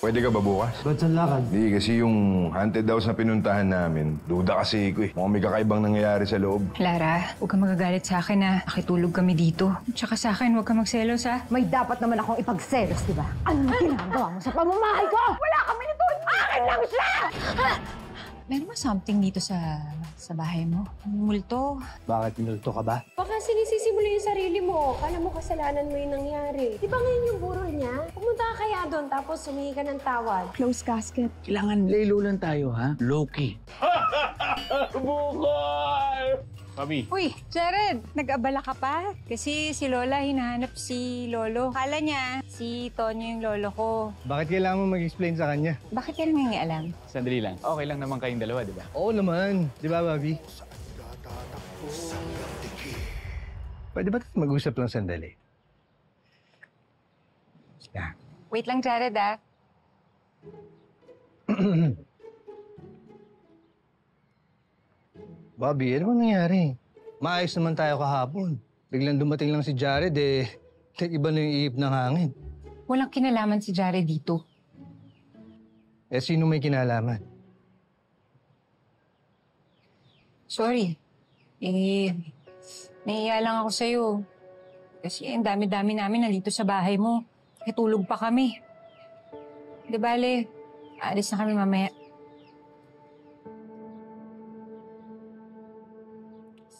Pwede ka ba bukas? Ba't saan lakad? Hindi, kasi yung haunted house na pinuntahan namin, duda kasi ko eh. Mukhang may kakaibang nangyayari sa loob. Clara, huwag kang magagalit sa akin na nakitulog kami dito. Tsaka sa akin, huwag kang magselos ha. May dapat naman akong ipagselos, di ba? Anong ginagawa mo sa pamamahay ko? Wala kami nito! Akin lang siya! Meron ba something dito sa bahay mo? Multo. Bakit minulto ka ba? Baka sinisisi mo lang yung sarili mo. Kala mo kasalanan mo yung nangyari. Di ba ngayon yung burol niya? Pumunta ka kaya doon tapos humingi ka ng tawad. Close casket. Kailangan laylo lang tayo, ha? Low-key. Bukol! Mami. Uy, Jared, nag-abala ka pa? Kasi si Lola hinahanap si Lolo. Kala niya, si Tonyo yung lolo ko. Bakit kailangan mo mag-explain sa kanya? Bakit ka nangingialam? Sandali lang. Okay lang naman kayong dalawa, di ba? Oo naman. Di ba, Bobby? Pwede ba mag-usap lang sandali? Yeah. Wait lang, Jared ah. Bobby, ano bang nangyari? Maayos naman tayo kahapon. Biglang dumating lang si Jared iba na yung iip ng hangin. Walang kinalaman si Jared dito. Sino may kinalaman? Sorry. Nahiya lang ako sa'yo. Kasi ang dami-dami namin nandito sa bahay mo. Kitulog pa kami. Di bale, aalis na kami mamaya.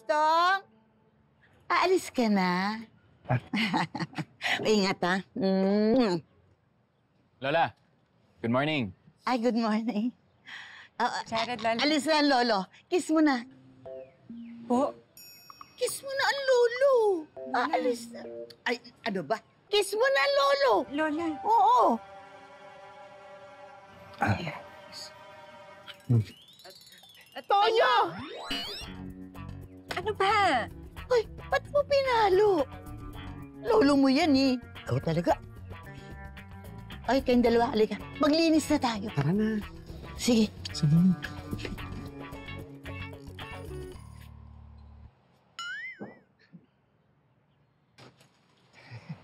Tong, aalis ka na. Ingat ha. Lola, good morning. Ay, good morning. Jared, Lola. Alis na, Lolo. Kiss mo na. Po? Kiss mo na ang Lolo. Aalis na. Ay, ano ba? Kiss mo na, Lolo. Lola. Oo. Tonyo! Ano ba? Ay, ba't mo pinalo? Lolo mo yan eh. Ikaw talaga. Ay, kayong dalawa, halika. Maglinis na tayo. Tara na. Sige. Sige.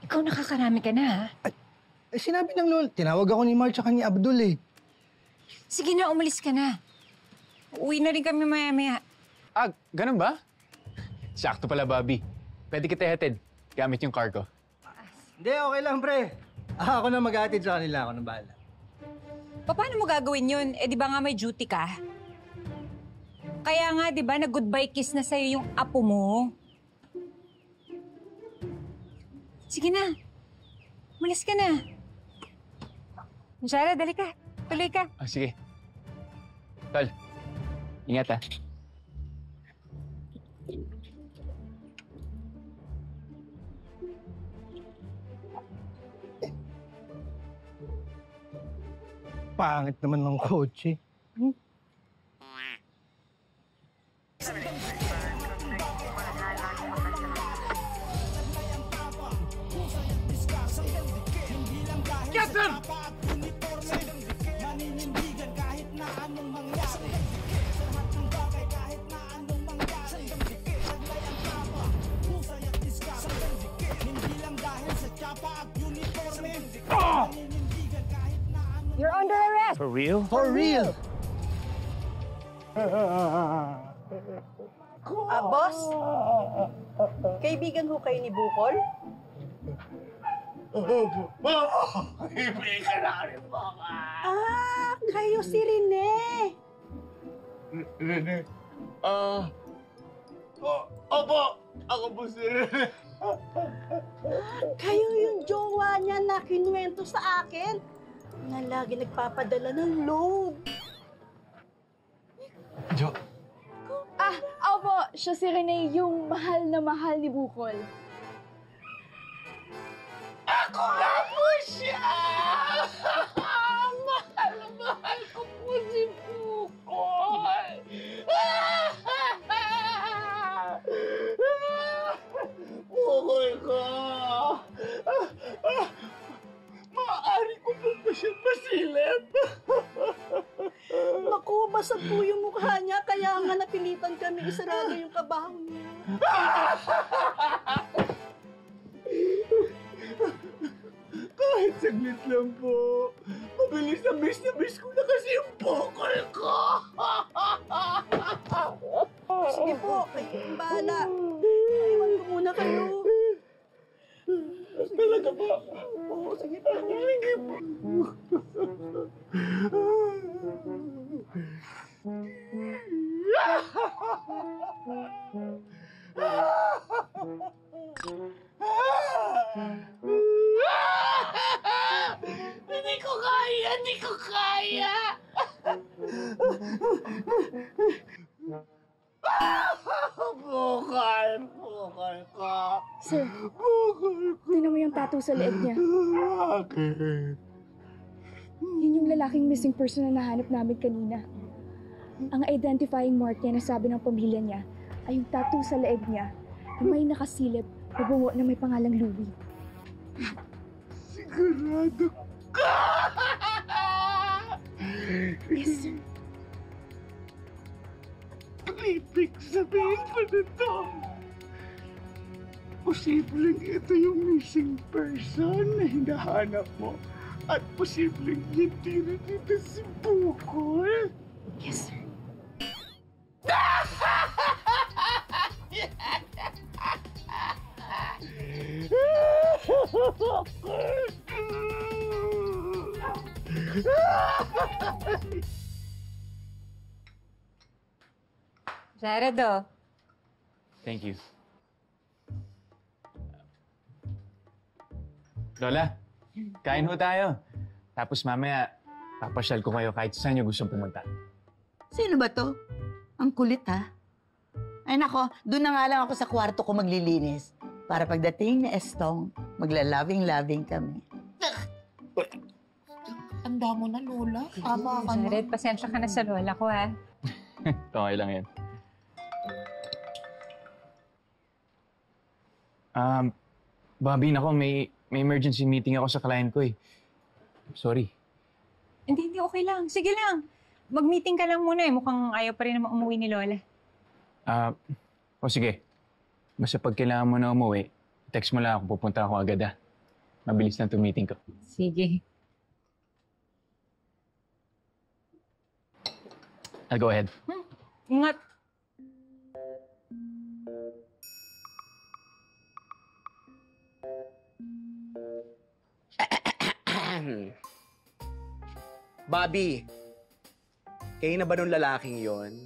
Ikaw nakakarami ka na, ha? Sinabi ng Lolo, tinawag ako ni Mark tsaka ni Abdul eh. Sige na, umalis ka na. Uwi na rin kami maya-maya. Ah, ganun ba? Sakto pala, Bobby. Pwede kita hatid gamit yung car ko. Hindi, okay lang, pre. Ako na mag-aatid sa kanila. Ako na bahala. Paano mo gagawin yun? Eh, di ba nga may duty ka? Kaya nga, di ba, nag-goodbye kiss na sa'yo yung apo mo? Sige na. Umalis ka na. Shara, dali ka. Tuloy ka. Ah, sige. Tol, ingat ha. Pangit naman ng kotse. Get them! You're under arrest! For real? For real! Boss? Kaibigan ho kayo ni Bukol? Ibigay ka na rin mo ka! Kayo si Rene. Rene? Opo! Ako po si Rene. Kayo yung jowa niya na kinuwento sa akin na lagi nagpapadala ng load. Opo, siya si Rene, yung mahal na mahal ni Bukol. Ako nga po siya! Mahal ko po si Bukol! Bukol ko! Maaari ko po ba siya masilip? Naku, basag po yung mukha niya, kaya nga napilitan kami isarado yung kabahaw niya. Kahit saglit lang po. Mabilis na miss ko na kasi yung bukol ko. Sige po, kayo bahala. Iwan ko muna kayo. Talaga ba? Oo, sige po. Sige po. Hindi ko kaya! Hindi ko kaya! Bukal ka. Sir, Bukal ko. tingnan mo yung tattoo sa leeg niya. Bakit? Yun yung lalaking missing person na nahanap namin kanina. Ang identifying mark niya na sabi ng pamilya niya ay yung tattoo sa leeg niya na may nakasilip na bungo na may pangalang Louie. Sigurado ka! Yes, sir. Ibig sabihin mo na to. Posibleng ito yung missing person na hinahanap mo. At posibleng hindi rin ito si Bukol. Yes, sir. Jared, oh. Thank you. Lola, kain ho tayo. Tapos mamaya, papasyal ko kayo kahit saan nyo gustong pumunta. Sino ba to? Ang kulit, ha? Ay nako, doon na nga lang ako sa kwarto ko maglilinis. Para pagdating ni Estong, magla-loving-loving kami. Tanda mo na, Lola. Tama ka na. Jared, pasensya ka na sa lola ko, ha? Okay lang yan. Bobby, nako, may emergency meeting ako sa client ko eh. Sorry. Hindi, okay lang. Sige lang. Mag-meeting ka lang muna eh. Mukhang ayaw pa rin naman umuwi ni Lola. Sige. Basta pag kailangan mo na umuwi, text mo lang ako, pupunta ako agad, ha. Mabilis na itong meeting ko. Sige. I'll go ahead. Ingat. Bobby, kayo na ba nung lalaking yon?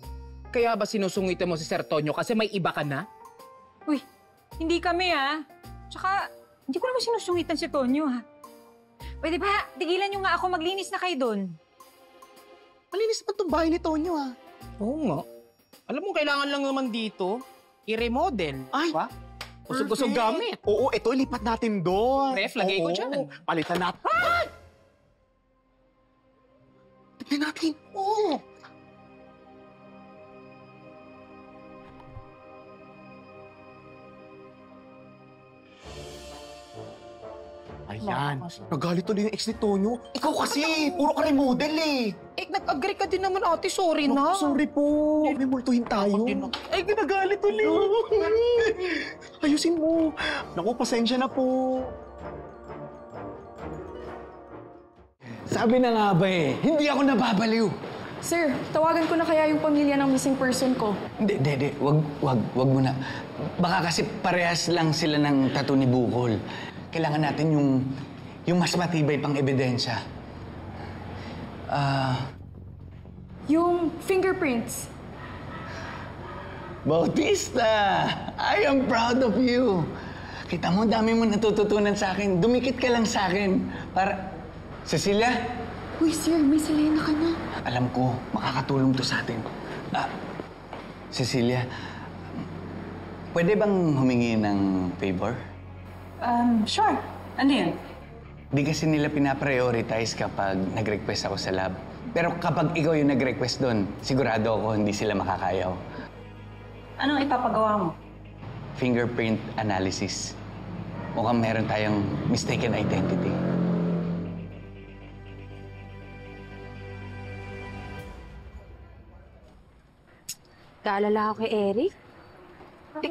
Kaya ba sinusungitan mo si Sir Tonyo kasi may iba ka na? Uy, hindi kami, ha? Tsaka, hindi ko naman sinusungitan si Tonyo, ha? Pwede ba, tigilan nyo nga ako, maglinis na kayo doon. Malinis pa itong bahay ni Tonyo, ha? Oo nga. Alam mo, kailangan lang naman dito i-remodel. Ay, ba? Usog-usog gamit. Oo, ito, lipat natin doon. Ref, lagay ko Oo, dyan. Palitan natin. Ay! Tignan natin. Oo. Ayan. Nagalit tuloy yung ex ni Tonyo. Ikaw kasi, puro ka remodel eh. Nag-agree ka din naman, ate. Sorry na. Sorry po. May multuhin tayo. Ay, ginagalit ulit. Ayusin mo. Naku, pasensya na po. Sabi na nga ba eh, hindi ako nababaliw. Sir, tawagan ko na kaya yung pamilya ng missing person ko. Hindi. Wag mo na. Baka kasi parehas lang sila ng tattoo ni Bukol. Kailangan natin yung mas matibay pang ebidensya. Yung fingerprints. Bautista! I am proud of you. Kita mo, dami mo natututunan sa akin. Dumikit ka lang sa akin. Para... Cecilia? Uy, sir, may Selena ka na. Alam ko, makakatulong to sa atin. Cecilia, pwede bang humingi ng favor? Sure. Ano yun? Di kasi nila pinaprioritize kapag nag-request ako sa lab. Pero kapag ikaw yung nag-request doon, sigurado ako hindi sila makakayaw. Anong ipapagawa mo? Fingerprint analysis. Mukhang meron tayong mistaken identity. Kaalala ako kay Eric.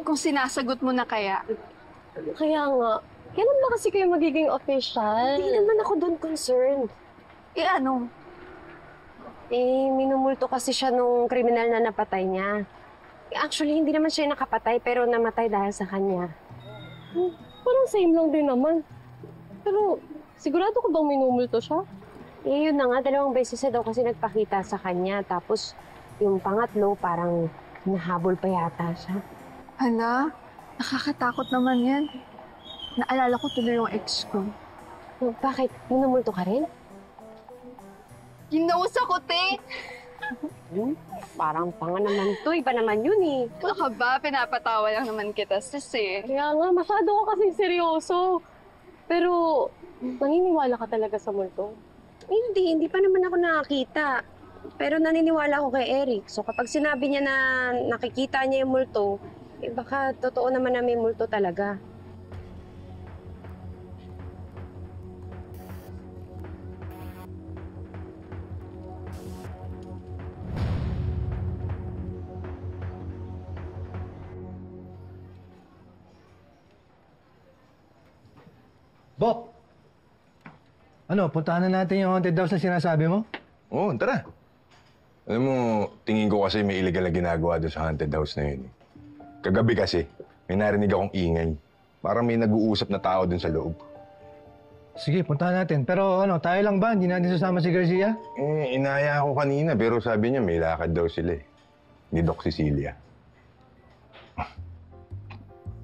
Kung sinasagot mo na kaya. Kaya nga, kailan ba kasi kayo magiging official? Hindi naman ako doon concerned. ano? Minumulto kasi siya nung kriminal na napatay niya. Actually, hindi naman siya nakapatay, pero namatay dahil sa kanya. Parang same lang din naman. Pero, sigurado ko bang minumulto siya? Yun na nga, 2 beses na daw kasi nagpakita sa kanya. Tapos, yung pangatlo, parang nahabol pa yata siya. Hala, nakakatakot naman yan. Naalala ko tuloy yung ex ko. Bakit? Minumulto ka rin? Ginausa ko, te! Parang panga naman to. Iba naman yun eh. Baka ba, pinapatawa lang naman kita, sis eh. Kaya nga, masyado ka kasing seryoso. Pero, naniniwala ka talaga sa multo? Hindi pa naman ako nakakita. Pero naniniwala ako kay Eric. So kapag sinabi niya na nakikita niya yung multo, baka totoo naman na may multo talaga. Bok! Ano, puntahan na natin yung haunted house na sinasabi mo? Oo, tara. Alam mo, tingin ko kasi may illegal na ginagawa doon sa haunted house na yun. Kagabi kasi, may narinig akong ingay. Parang may nag-uusap na tao doon sa loob. Sige, puntahan natin. Pero ano, tayo lang ba? Hindi natin sasama si Garcia? Inaya ako kanina, pero sabi niya may lakad daw sila eh. Ni Doc Cecilia.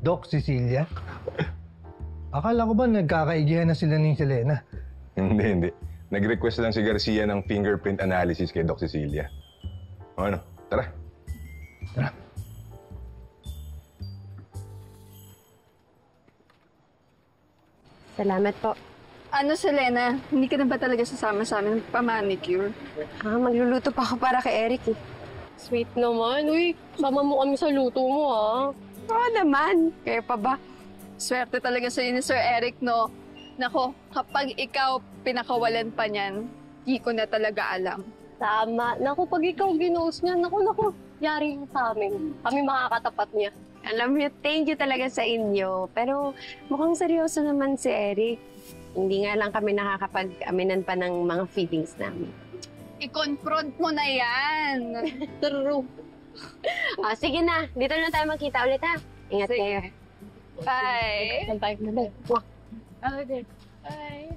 Doc Cecilia? Akala ko ba nagkakaigihan na sila ni Selena? Hindi. Nag-request lang si Garcia ng fingerprint analysis kay Doc Cecilia. O ano, tara. Tara. Salamat po. Ano, Selena? Hindi ka na ba talaga sasama sa amin pa-manicure? Magluluto pa ako para kay Eric eh. Sweet naman. Uy, sama mo kami sa luto mo, ah. Oo naman. Kaya pa ba? Swerte talaga sa'yo ni Sir Eric, no? Nako, kapag ikaw pinakawalan pa niyan, di ko na talaga alam. Tama. Naku, pag ikaw ginost niya, naku, yari yung sa amin. Kami makakatapat niya. Alam niyo, thank you talaga sa inyo. Pero mukhang seryoso naman si Eric. Hindi nga lang kami nakakapag-aminan pa ng mga feelings namin. I-confront mo na yan. True. Sige na. Dito na tayo magkita ulit, ha? Ingat kayo. Bye. Bye. Okay. Bye.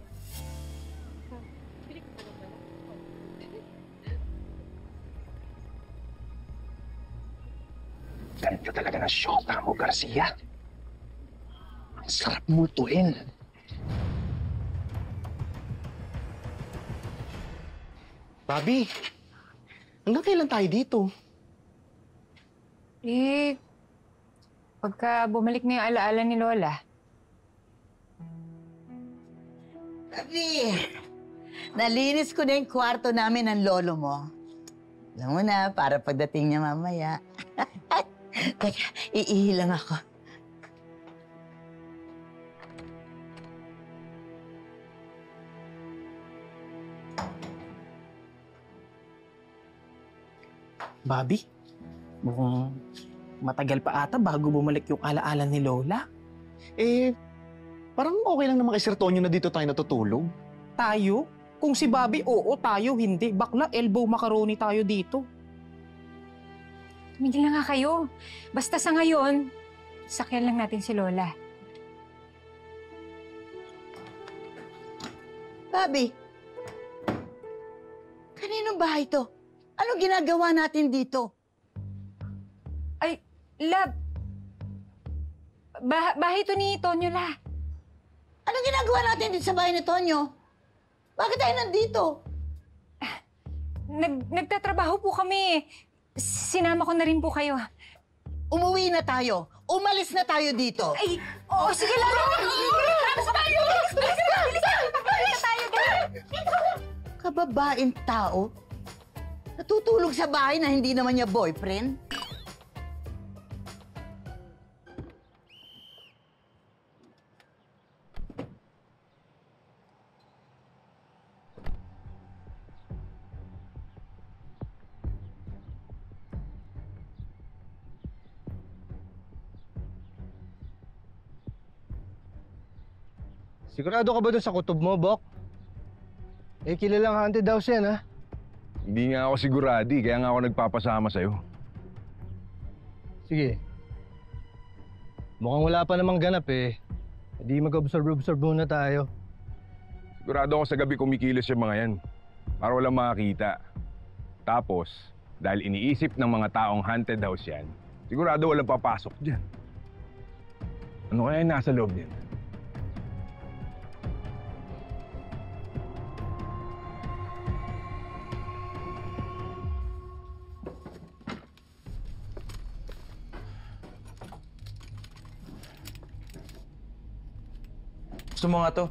Ganito talaga ng shota mo, Garcia. Ang sarap multuin. Bobby, hanggang kailan tayo dito? Pagka bumalik na yung alaala ni Lola. Sabi, nalinis ko na yung kwarto namin ng lolo mo. Alam mo na, para pagdating niya mamaya. Teka, iihi lang ako. Bobby, mukhang matagal pa ata bago bumalik yung alaala ni Lola. Parang okay lang naman kay Sir Tonyo na dito tayo natutulog. Tayo? Kung si Bobby, oo, tayo, hindi. Bakla, elbow macaroni tayo dito. Tumigil na nga kayo. Basta sa ngayon, sakyan lang natin si Lola. Bobby, kaninong bahay to? Anong ginagawa natin dito? Ay, Lab. Bahay to ni Tonyo, La. Anong ginagawa natin dito sa bahay ni Tonyo? Bakit tayo nandito? Nagtatrabaho po kami. Sinama ko na rin po kayo. Umuwi na tayo. Umalis na tayo dito. Ay, oo, sige lang. Bilis tayo! Bilis na tayo! Kababaeng tao? Natutulog sa bahay na hindi naman niya boyfriend? Sigurado ka ba doon sa kutob mo, Bok? kilalang haunted house yan, ha? Hindi nga ako sigurado kaya nga ako nagpapasama sa'yo. Sige. Mukhang wala pa namang ganap eh. Hindi mag-observe muna tayo. Sigurado ako sa gabi kumikilos yung mga yan. Para walang makakita. Tapos, dahil iniisip ng mga taong haunted house yan, sigurado walang papasok dyan. Ano kaya yung nasa loob niyan? Gusto mo nga to?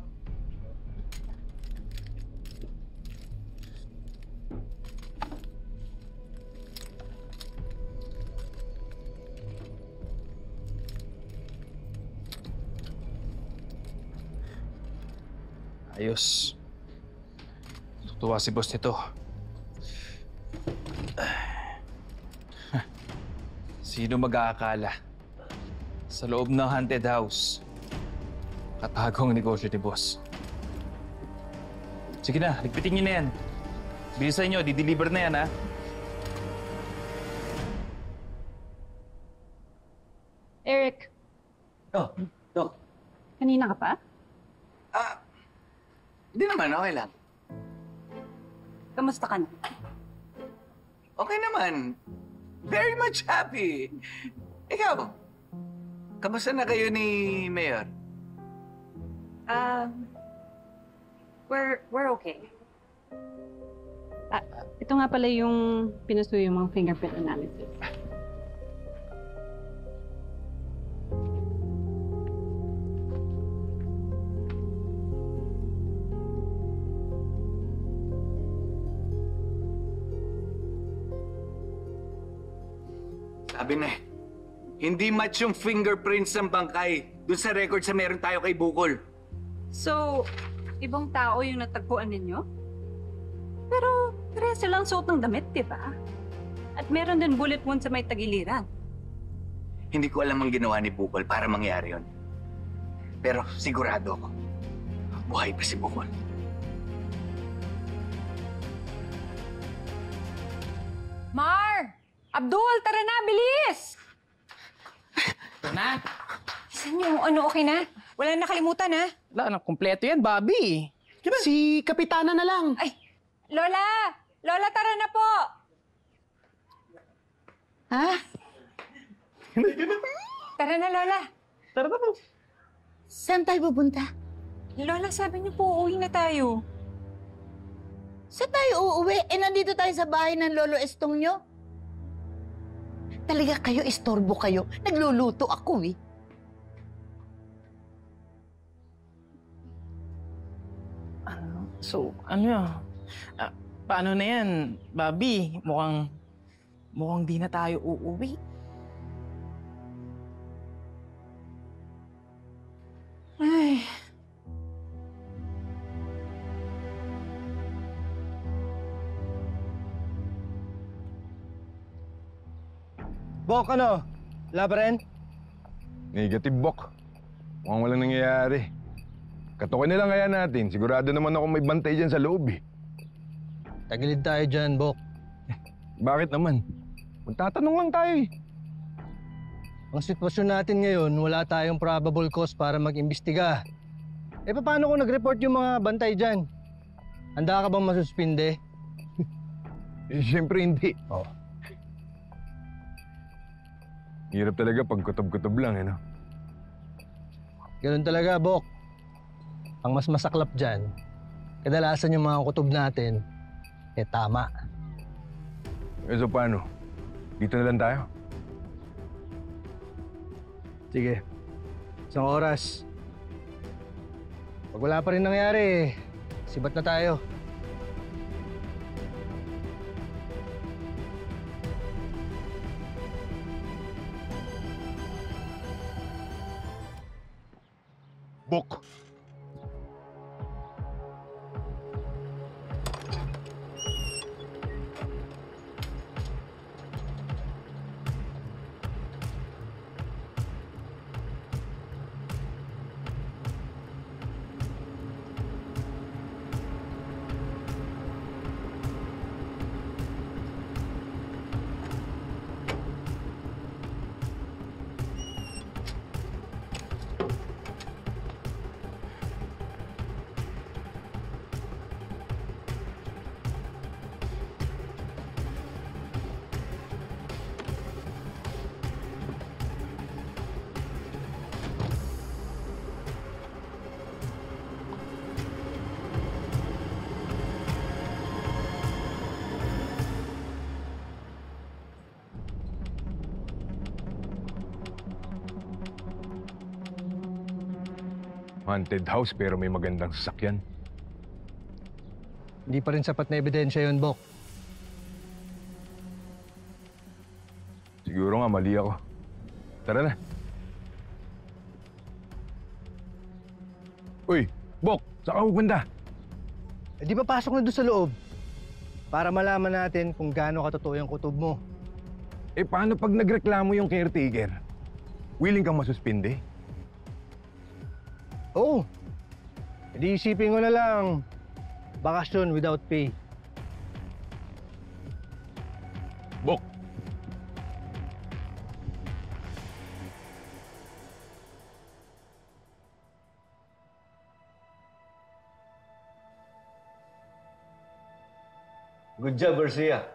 Ayos. Tutuwa si boss nito. Sino mag-aakala? Sa loob ng haunted house, katagong negosyo ni boss. Sige na, ligpitin niyo na yan. Bilisan niyo, di-deliver na yan, ha? Eric, Oh, Dok. kanina ka pa? Hindi naman, okay lang. Kamusta ka na? Okay naman. Very much happy. Ikaw, kamusta na kayo ni Mayor? We're okay. Ito nga pala yung pinasuyo yung mga fingerprint analysis. Sabi na hindi match yung fingerprints ng bangkay dun sa records na meron tayo kay Bukol. So, ibang tao yung natagpuan ninyo? Pero, parehas silang suot ng damit, di ba? At meron din bullet wound sa may tagiliran. Hindi ko alam ang ginawa ni Bukol para mangyari yun. Pero sigurado ako, buhay pa si Bukol. Mar! Abdul, tara na, bilis! Ito na. Saan yung ano, okay na? Wala na nakalimutan, ha? Wala na, kompleto yan, Bobby. Si Kapitana na lang. Ay, Lola! Lola, tara na po! Ha? Tara na, Lola. Tara na po. Saan tayo pupunta? Lola, sabi niyo po, uuwi na tayo. Saan tayo uuwi? Nandito tayo sa bahay ng Lolo Estong nyo. Talaga kayo, istorbo kayo. Nagluluto ako eh. So, ano yun? Paano na yan, Bobby? Mukhang di na tayo uuwi. Ay. Bok, ano? Wala pa rin? Negative, Bok. Mukhang walang nangyayari. Katukin na lang kaya natin. Sigurado naman ako may bantay dyan sa loob eh. Tagilid tayo dyan, Bok. Bakit naman? Magtatanong lang tayo eh. Ang sitwasyon natin ngayon, wala tayong probable cause para mag-imbestiga. Paano kung nag-report yung mga bantay dyan? Handa ka bang masuspinde? Siyempre hindi. Oh. Hirap talaga pag kutob-kutob lang, no? Ganun talaga, Bok. Ang mas masaklap dyan, kadalasan yung mga kutob natin, tama. So paano? Dito na lang tayo? Sige. Isang oras. Pag wala pa rin nangyari, sibat na tayo. Bok! Haunted house pero may magandang sasakyan. Hindi pa rin sapat na ebidensya yun, Bok. Siguro nga mali ako. Tara na. Uy, Bok, saan ka pupunta? Eh, di ba pasok na doon sa loob? Para malaman natin kung gaano katotoo yung kutob mo. Eh paano pag nagreklamo yung caretaker? Willing kang masuspinde? Oo. E di isipin ko na lang, bakasyon without pay. Bok! Good job, Garcia.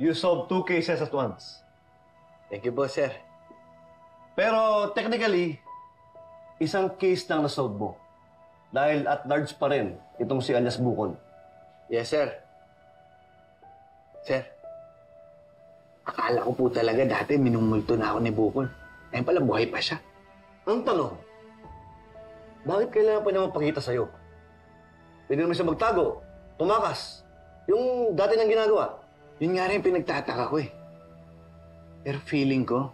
You solved 2 cases at once. Thank you, boss, sir. Pero technically, isang case lang na-solve mo. Dahil at large pa rin itong si alias Bukol. Yes, sir. Sir, akala ko po talaga dati minumulto na ako ni Bukol. Ngayon pala buhay pa siya. Ang tanong, bakit kailangan pa niya magpakita sa'yo? Pwede naman siya magtago, tumakas. Yung dati nang ginagawa. Yun nga rin pinagtataka ko eh. Pero feeling ko,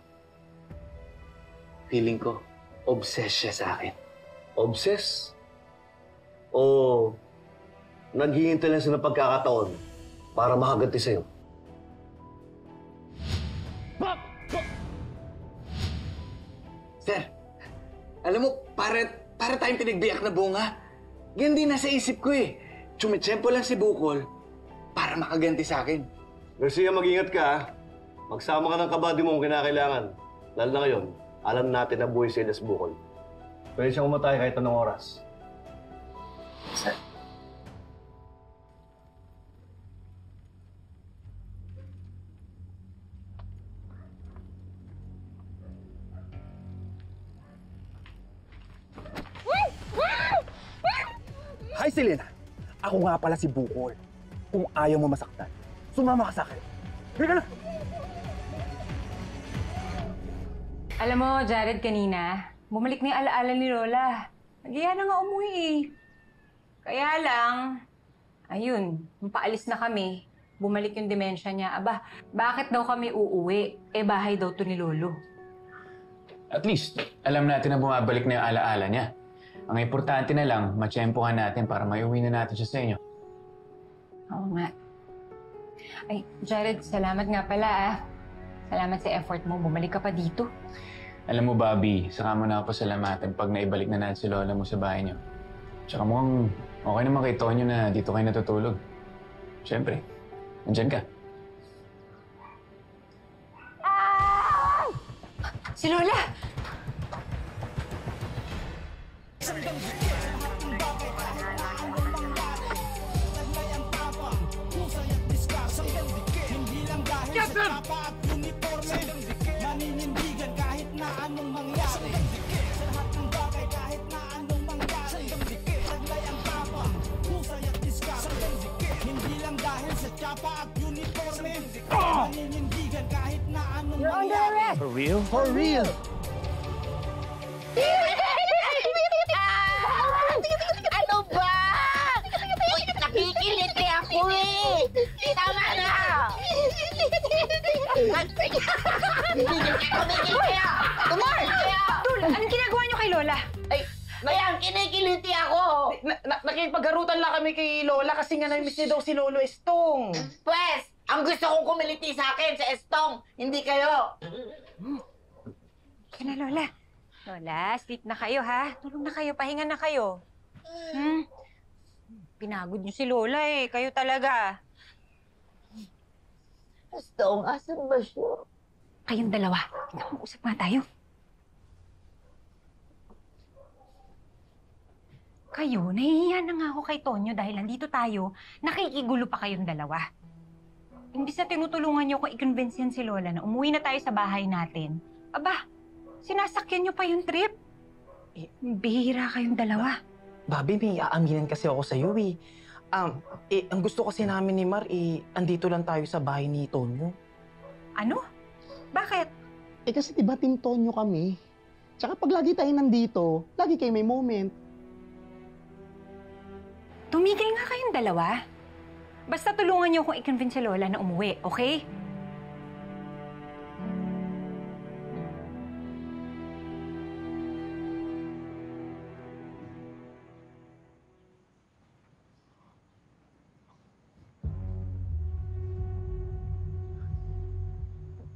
obsessed siya sa akin. Obsessed? O naghihintay lang siya ng pagkakataon para makaganti sa'yo? Sir, alam mo, para tayong pinagbiyak na bunga. Yan din nasa isip ko eh. Tsumitsempo lang si Bukol para makaganti sa akin. Garcia, mag-ingat ka ha. Magsama ka ng kabady mo kung kinakailangan. Lalo na ngayon, alam natin na buhay si Elias Bukol. Pwede siyang umatay kahit anong oras. Sir. Hi, Selena. Ako nga pala si Bukol. Kung ayaw mo masaktan, sumama ka sa akin. Halika na! Alam mo, Jared, kanina, bumalik na yung alaala ni Lola. Nagyaya na nga umuwi eh. Kaya lang, ayun, nung paalis na kami, bumalik yung demensya niya. Aba, bakit daw kami uuwi? Eh, bahay daw to ni Lolo. At least, alam natin na bumabalik na yung alaala niya. Ang importante na lang, matsyempohan natin para maiuwi na natin siya sa inyo. Oo nga. Ay, Jared, salamat nga pala ah. Salamat sa effort mo. Bumalik ka pa dito. Alam mo, Bobby, saka mo na ako pasalamatan pag naibalik na natin si Lola mo sa bahay niyo. Tsaka mukhang okay naman kay Tonyo na dito kayo natutulog. Siyempre, nandyan ka. Si Lola! Captain! Maninindigan kahit na anong mangyari. Sa lahat ng bagay kahit na anong mangyari. Taglay ang tapa, husay at diskarte. Hindi lang dahil sa tsapa at uniforme. Maninindigan kahit na anong mangyari. For real? For real! Ano ba? Uy, nakikiliti ako eh! Tama na! Tumar! Tul, anong ginagawa niyo kay Lola? Ay, Mayan, kinikiliti ako! Nakipagharutan lang kami kay Lola kasi nga na-miss niya daw si Lolo Estong. Pwes, ang gusto kong kumiliti sa akin, sa Estong, hindi kayo. Kaya na, Lola. Lola, sleep na kayo, ha? Tulog na kayo, pahinga na kayo. Pinagod niyo si Lola, eh. Kayo talaga. Estong, asan ba siya? Kayong dalawa. Mag-usap nga tayo. Kayo, nahihiya na nga ako kay Tonyo dahil nandito tayo, nakikigulo pa kayong dalawa. Imbis na tinutulungan niyo kung i-convince yan si Lola na umuwi na tayo sa bahay natin. Aba, sinasakyan niyo pa yung trip. Bihira kayong dalawa. Bobby, may aaminin kasi ako sa iyo eh. Ang gusto kasi namin ni Mar, andito lang tayo sa bahay ni Tonyo. Ano? Bakit? Kasi diba Team Tonyo kami? Tsaka pag lagi tayo nandito, lagi kayo may moment. Tumigil nga kayong dalawa. Basta tulungan niyo akong i-convince si Lola na umuwi, okay?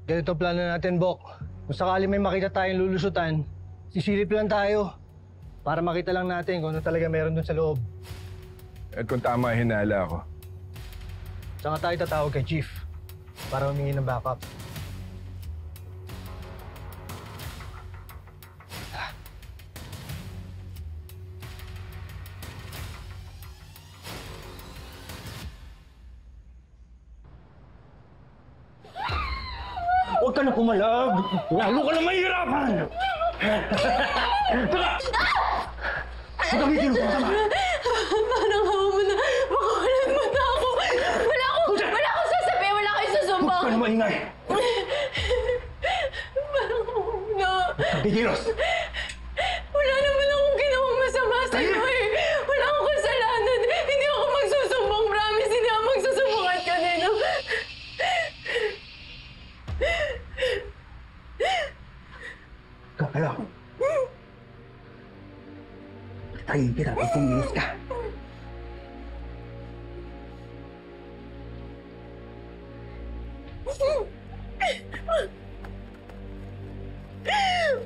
Ganito plano natin, Bok. Kung sakali may makita tayong lulusutan, sisilip lang tayo para makita lang natin kung ano talaga meron dun sa loob. At kung tama hinala ako. Saka tayo tatawag kay Chief para humingi ng backup. Huwag ka na pumalag! Lalo ka na mahirapan! Tara! Pagamitin mo sa sama! Parang hawa mo na. Makawalan mo na ako. Wala akong sasabihin. Wala kayo susumbong. Huwag ka na maingay! Parang hawa mo na. Bigilos! Wala naman akong ginawang masama sa'yo eh. Wala akong kasalanan. Hindi ako magsusumbong. Promise, hindi ako magsusumbong at kanino. Kakalaw. Tayin kita pag pumilis ka.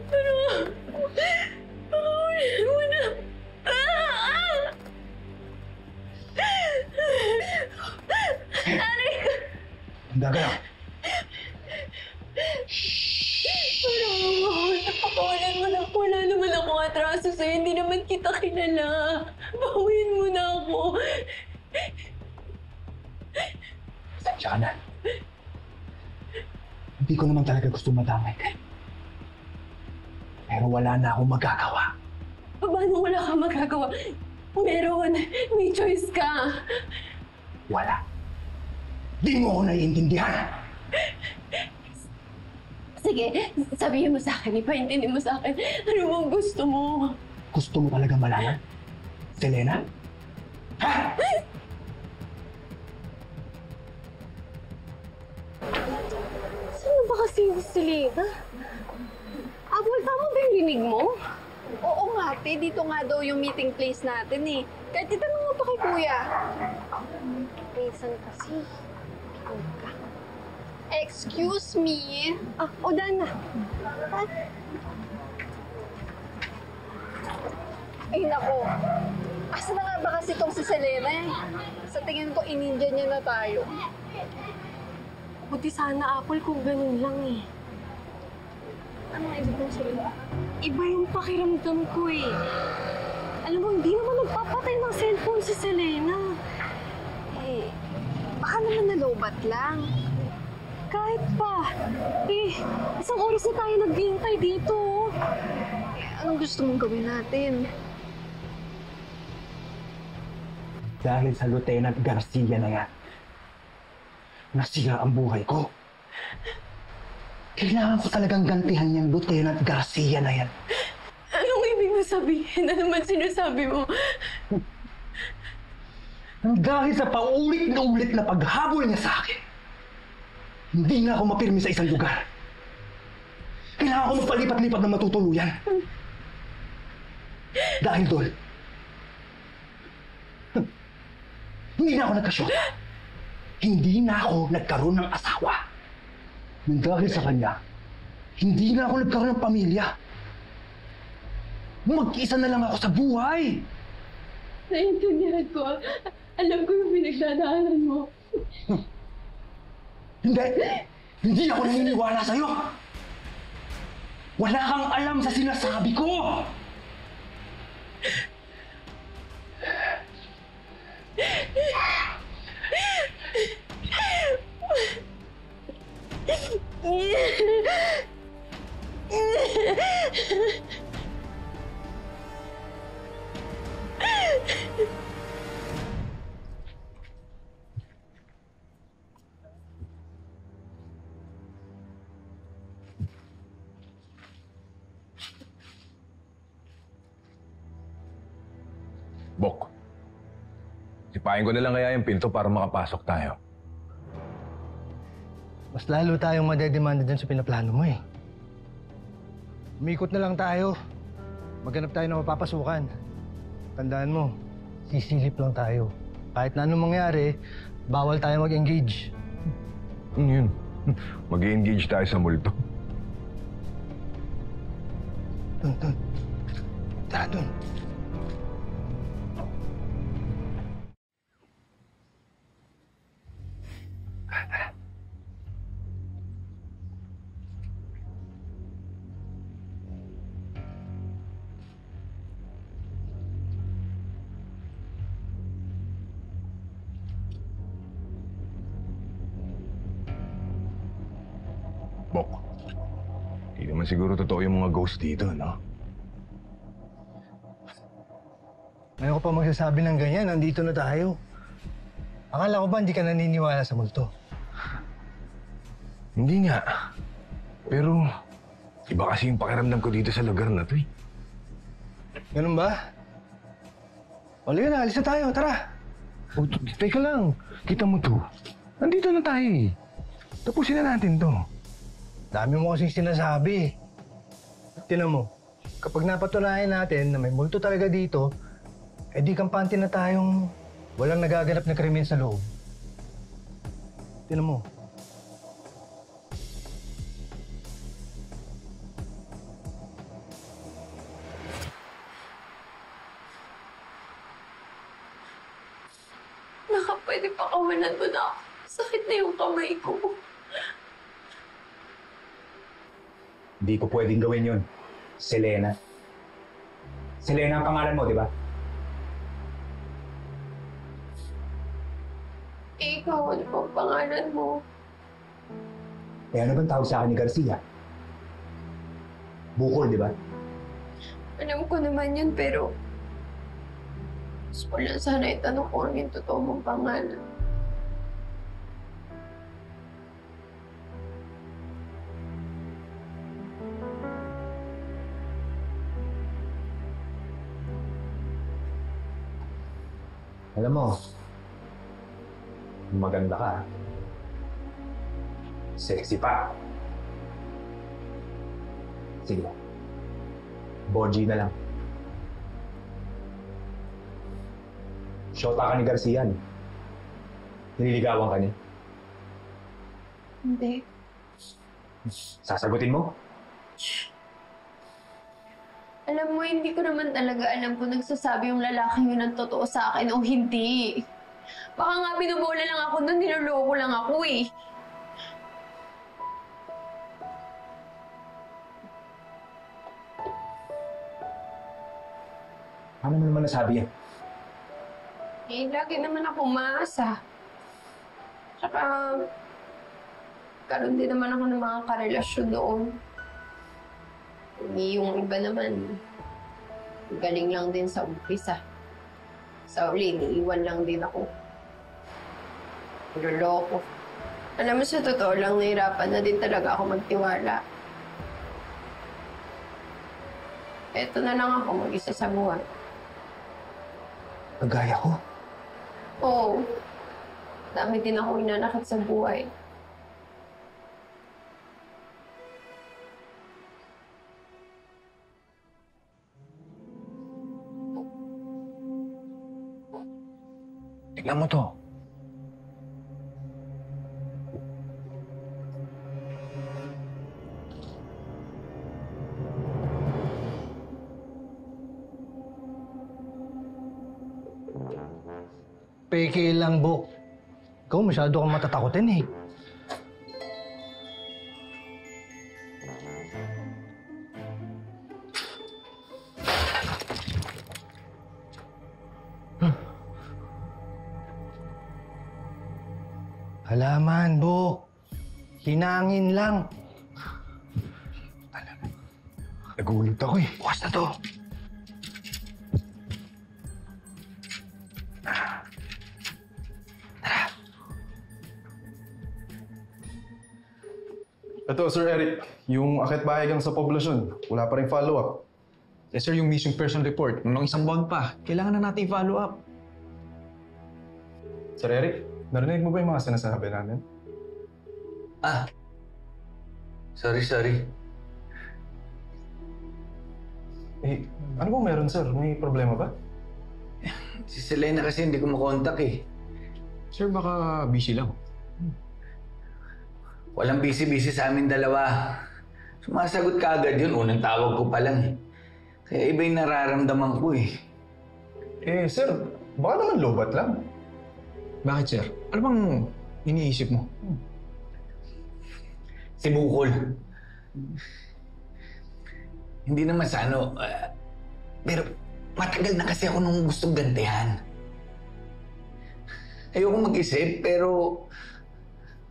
Pero, pakawalan mo na. Aray ko. Ang gagalaw. Pakawalan mo na. Wala naman akong atraso sa'yo. Hindi naman kita kilala. Bawin mo na ako. Pasensya ka na. Hindi ko naman talaga gusto madamay ka. Pero wala na akong magagawa. Paano wala kang magagawa? Meron. May choice ka. Wala. Di mo ako naiintindihan. Sige, sabihin mo sa akin. Ipaintindi mo sa akin. Ano bang gusto mo? Gusto mo talaga malaman? Selena? Ha? Sino ba kasi yung Selena? Abol, tama ba yung rinig mo? Oo nga, te. Dito nga daw yung meeting place natin eh. Kahit itanong mo pa kay kuya. Minsan kasi. Excuse me. O Dana. Ay nako. Asa na nga ba kasi itong si Selena eh? Sa tingin ko, inindian niya na tayo. Buti sana, Apple, kung ganun lang eh. Ano nga ibig mong sabihin? Iba yung pakiramdam ko eh. Alam mo, hindi naman nagpapatay ng cellphone si Selena. Eh, baka naman nalobat lang. Kahit pa. Eh, isang oras na tayo naghihintay dito. Anong gusto mong gawin natin? Dahil sa Lieutenant Garcia na yan, nasira ang buhay ko. Kailangan ko talagang gantihan yung Lieutenant Garcia na yan. Anong ibig mo sabihin? Ano man sinasabi mo? Dahil sa paulit na ulit na paghabol niya sa akin, hindi na ako mapirmi sa isang lugar. Kailangan ko magpalipat-lipat na matutuluyan. Dahil doon, hindi na ako nagkasyota. Hindi na ako nagkaroon ng asawa. Nang dahil sa kanya, hindi na ako nagkaroon ng pamilya. Mag-isa na lang ako sa buhay. Naintindihan ko. Alam ko yung pinagdadaanan mo. Hindi! Hindi ako naniniwala sa'yo! Wala kang alam sa sinasabi ko! Bok, sipain ko na lang kaya yung pinto para makapasok tayo. Mas lalo tayong madedemanda dun sa pinaplano mo eh. Umikot na lang tayo. Maghanap tayo ng mapapasukan. Tandaan mo, sisilip lang tayo. Kahit na anong mangyari, bawal tayo mag-engage. Yun. Mag-engage tayo sa multo. Dun. Tara dun. Bok, hindi naman siguro totoo yung mga ghost dito, no? Ngayon ko pa magsasabi ng ganyan, nandito na tayo. Akala ko ba hindi ka naniniwala sa multo? Hindi nga. Pero, iba kasi yung pakiramdam ko dito sa lugar na to eh. Ganun ba? O, na, alis na tayo, tara. O, teka lang. Kita mo to. Nandito na tayo eh. Tapusin na natin to. Dami mo kasing sinasabi. Tinan mo, kapag napatunayan natin na may multo talaga dito, eh di kampante na tayong walang nagaganap na krimen sa loob. Tinan mo. Pwede pa kawalan mo na ako. Sakit na yung kamay ko. Hindi ko pwedeng gawin yun. Selena. Selena ang pangalan mo, di ba? Ikaw, ano pang pangalan mo? Eh ano bang tawag sa akin ni Garcia? Bukol, di ba? Alam ko naman yun, pero gusto ko lang sana itanong kung ano yung totoo mong pangalan. Alam mo, maganda ka. Sexy pa. Sige. Boji na lang. Shota ka ni Garcia. Nililigawan ka niya. Hindi. Sasagutin mo? Alam mo, hindi ko naman talaga alam kung nagsasabi yung lalaking yun ng totoo sa akin o hindi. Baka nga binubola lang ako nun, niloloko lang ako eh. Ano mo naman nasabi yan? Eh, lagi naman ako maasa. Tsaka, karoon din naman ako ng mga karelasyon noon. Yung iba naman, galing lang din sa umpisa. Sa uli, niiwan lang din ako. Loloko. Alam mo, sa totoo lang, nahirapan na din talaga ako magtiwala. Eto na lang ako mag-isa sa buhay. Kagaya ko? Oo. Dami din ako inanakit sa buhay. Tignan mo to. Peke lang, Bok. Ikaw masyado kang matatakotin eh. Halaman, Bok. Hinangin lang. Nagulat ako eh. Bukas na to. Ito, Sir Eric, yung akit bahay gang sa poblasyon, wala pa rin follow-up. Yes sir, yung missing person report, nung isang buwan pa, kailangan na natin i-follow up. Sir Eric, narinig mo ba yung mga sinasabi namin? Sorry. Eh, ano bang meron sir? May problema ba? Si Selena kasi hindi ko makontak eh. Sir, baka busy lang. Walang busy-busy sa amin dalawa. Sumasagot ka agad yun, unang tawag ko pa lang eh. Kaya iba yung nararamdaman ko eh. Eh sir, baka naman lobat lang. Bakit sir? Ano bang iniisip mo? Si Bukol. Hindi naman sa ano, pero matagal na kasi ako nung gustong gantihan. Ayoko mag-isip, pero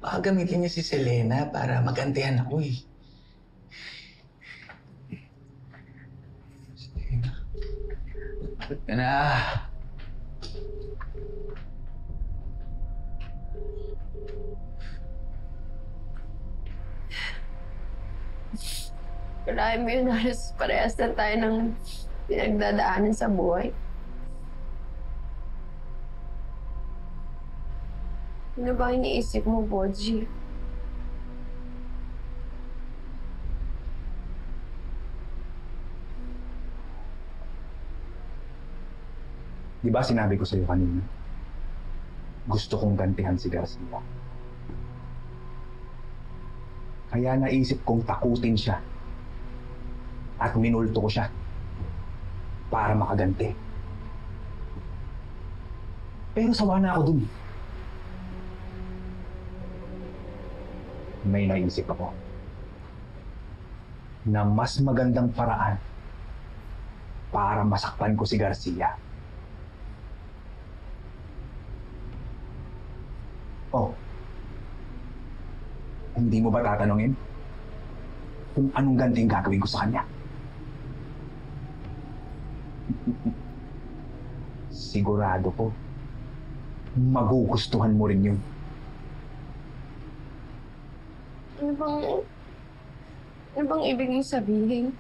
baka gamitin niya si Selena para magantihan ako eh. Selena. Yan na. Kailangan mo yun, halos parehas na tayo ng pinagdadaanan sa buhay. Ano ba iniisip mo, Boji? Di ba sinabi ko sa'yo kanina? Gusto kong gantihan si Garcia. Kaya naisip kong takutin siya. At minulto ko siya para makaganti. Pero sawa na ako dun. May naisip ako na mas magandang paraan para masaktan ko si Garcia. Oh, hindi mo ba tatanungin kung anong ganting gagawin ko sa kanya? Sigurado ko, magugustuhan mo rin yun. Ano bang ibig mong sabihin?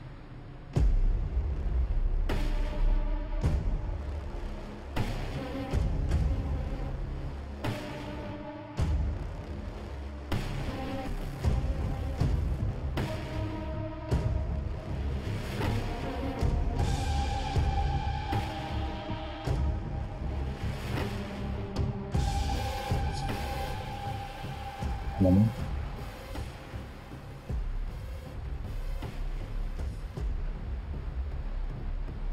Alam mo?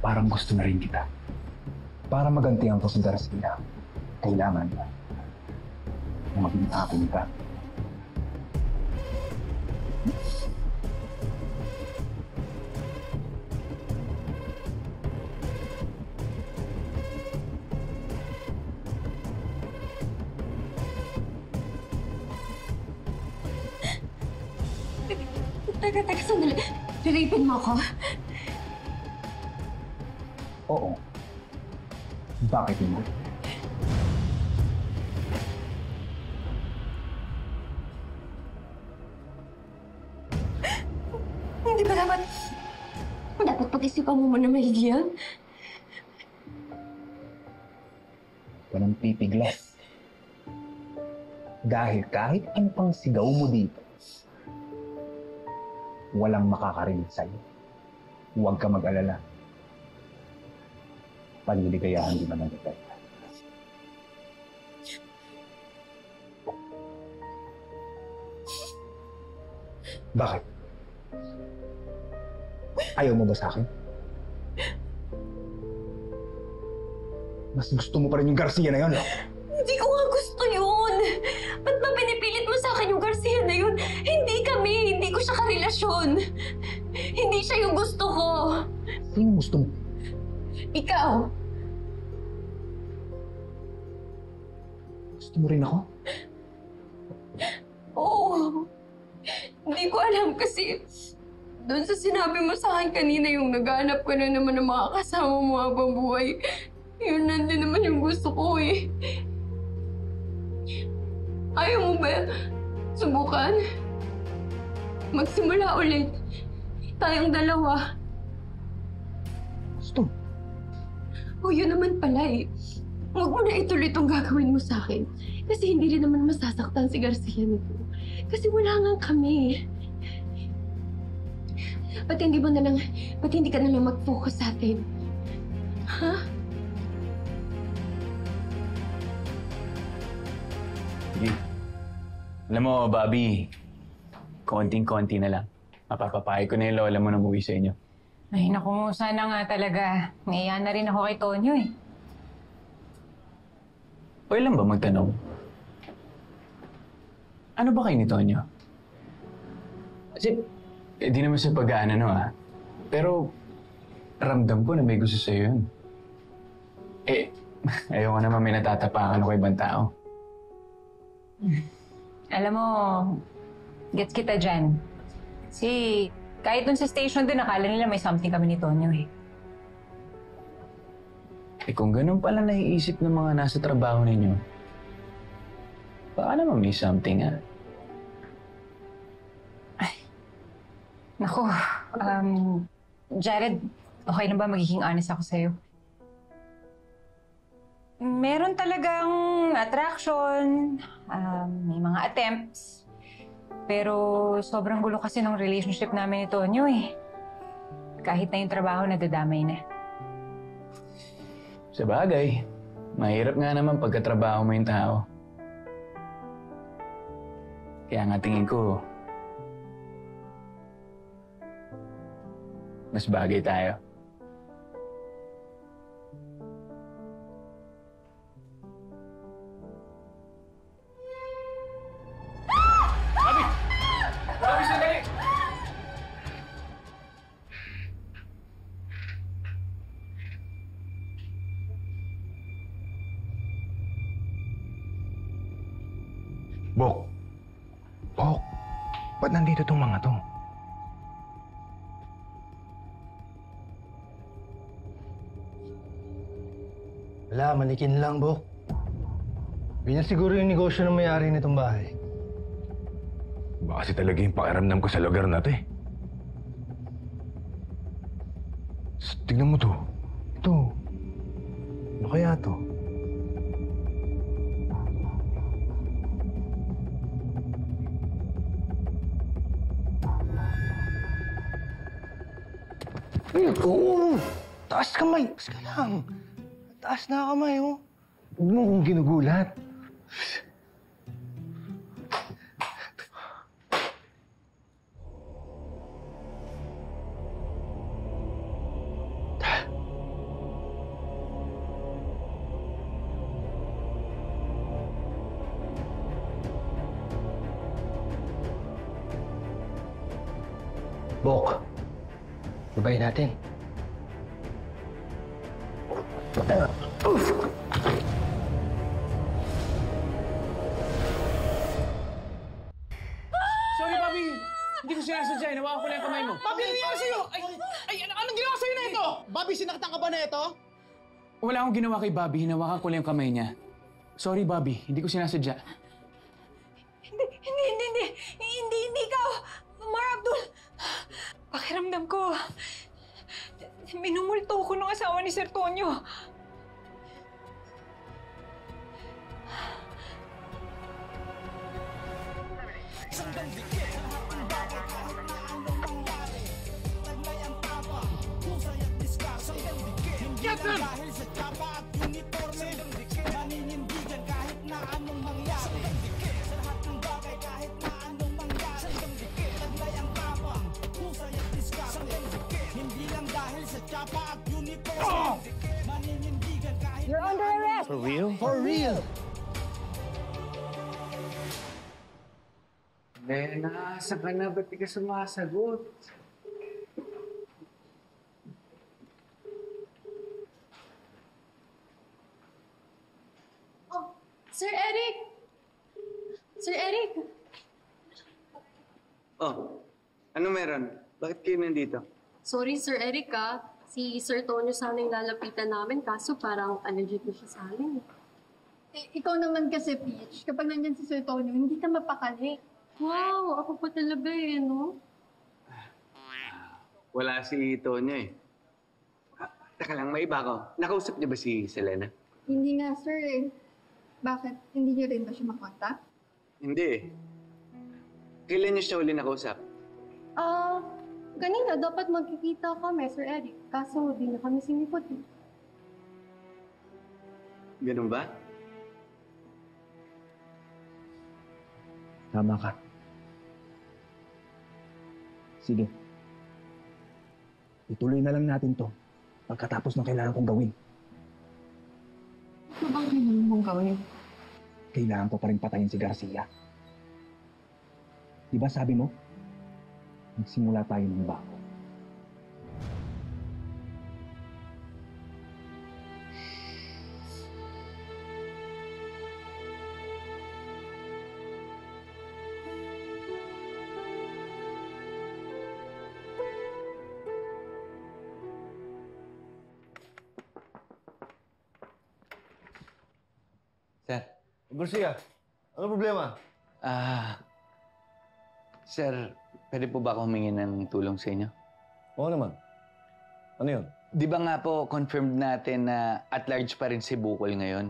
Parang gusto na rin kita. Para magantihan ko si Garcia, kailangan na maging akin ka. Teka, sandali. Riripin mo ako? Oo. Bakit hindi? Hindi ba dapat pag-isipan mo muna maigi yan? Walang pipiglas. Dahil kahit ano pang sigaw mo dito, walang makakarinig sa'yo. Huwag ka mag-alala. Panliligayahan din naman kita. Bakit? Ayaw mo ba sa akin? Mas gusto mo pa rin yung Garcia na yun, no? Hindi ko nga gusto yun! Ba't ba pinipilit mo sa akin yung Garcia na yun? Hindi kami! Hindi ko siya karelasyon! Hindi siya yung gusto ko! Sino gusto mo? Ikaw! Gusto mo rin ako? Oo! Hindi ko alam kasi doon sa sinabi mo sa akin kanina yung naghahanap ka na naman ng mga kasama mo habang buhay. Yun nandun naman yung gusto ko eh. Ayaw mo ba subukan? Magsimula ulit. Tayong dalawa. O yun naman pala eh. Huwag mo na ituloy itong gagawin mo sa akin. Kasi hindi rin naman masasaktan si Garcia nito. Kasi wala nga kami. Ba't hindi ka na lang mag-focus sa atin? Ha? Sige. Alam mo, Bobby, konting-konti na lang. Mapapapayag ko na yung lola mo na umuwi sa inyo. Ay, naku, sana nga talaga. Naiya na rin ako kay Tonyo eh. Okay lang ba magtanong? Ano ba kayo ni Tonyo? Kasi, di naman sa pag-aano, no, ha? Pero, ramdam ko na may gusto sa'yo yun. Ayoko naman may natatapakan ako ibang tao. Alam mo, gets kita dyan. Kasi kahit dun sa station din, akala nila may something kami ni Tonyo eh. Kung ganun pala naiisip ng mga nasa trabaho ninyo, baka naman may something, ha? Naku, Jared, okay na ba magiging honest ako sa'yo? Meron talagang attraction, may mga attempts. Pero sobrang gulo kasi ng relationship namin ni Tonyo eh. Kahit na yung trabaho, nadadamay na. Sa bagay, mahirap nga naman pagkatrabaho mo yung tao. Kaya nga tingin ko, mas bagay tayo. Bobby, sandali! Bok! Bok! Ba't nandito tong mga to? Wala, manikin lang, Bok. Ganyan siguro yung negosyo ng may-ari nitong bahay. Baka kasi talaga yung pakiramdam ko sa lugar na to eh. Tignan mo to. Ito. Ano kaya to? Oo! Taas kamay! Taas ka lang! Taas na kamay, oh. Huwag mo kong ginugulat. Bok, babayin natin. Sorry, Bobby! Hindi ko sinasadya. Hinawakan ko lang yung kamay mo. Bobby, ano nangyari sa'yo? Anong ginawa sa'yo na ito? Bobby, sinaktan ka ba na ito? Wala akong ginawa kay Bobby. Hinawakan ko lang yung kamay niya. Sorry, Bobby. Hindi ko sinasadya. Hindi ikaw! Mar Abdul! Pakiramdam ko, minumulto ko ng asawa ni Sir Tonyo. Get them! Dahil sa tapa at uniforme, maninindigan kahit na anong mangyari. Sa lahat ng bagay kahit na anong mangyari. Taglay ang tapa, husay at diskarte. Hindi lang dahil sa tapa at uniforme, maninindigan kahit You're under arrest! For real? For real! Nasa ka na. Ba't di ka sumasagot? Sir Eric! Sir Eric! Oh, ano meron? Bakit kayo nandito? Sorry, Sir Eric, ah. Si Sir Tonyo sana yung lalapitan namin, kaso parang allergic na siya sa amin. Ikaw naman kasi, Peach, kapag nandyan si Sir Tonyo, hindi ka mapakali. Wow, ako pa talaga eh, no? Wala si Tonyo eh. Teka lang, may iba ko. Nakausap niyo ba si Selena? Hindi nga, sir eh. Bakit? Hindi niyo rin ba siya makontak? Hindi eh. Kailan niyo siya uli nakausap? Kanina dapat magkikita kami, Sir Eric. Kaso di na kami sinipot eh. Ganun ba? Tama ka. Sige. Ituloy na lang natin to pagkatapos ng kailangan kong gawin. Ano bang kailangan mong gawin? Kailangan ko pa rin patayin si Garcia. Diba sabi mo? Magsimula tayo ng bago. Sir. Garcia, ano problema? Sir, pwede po ba ako humingi ng tulong sa inyo? Oo naman. Ano yun? Di ba nga po confirmed natin na at large pa rin si Bukol ngayon?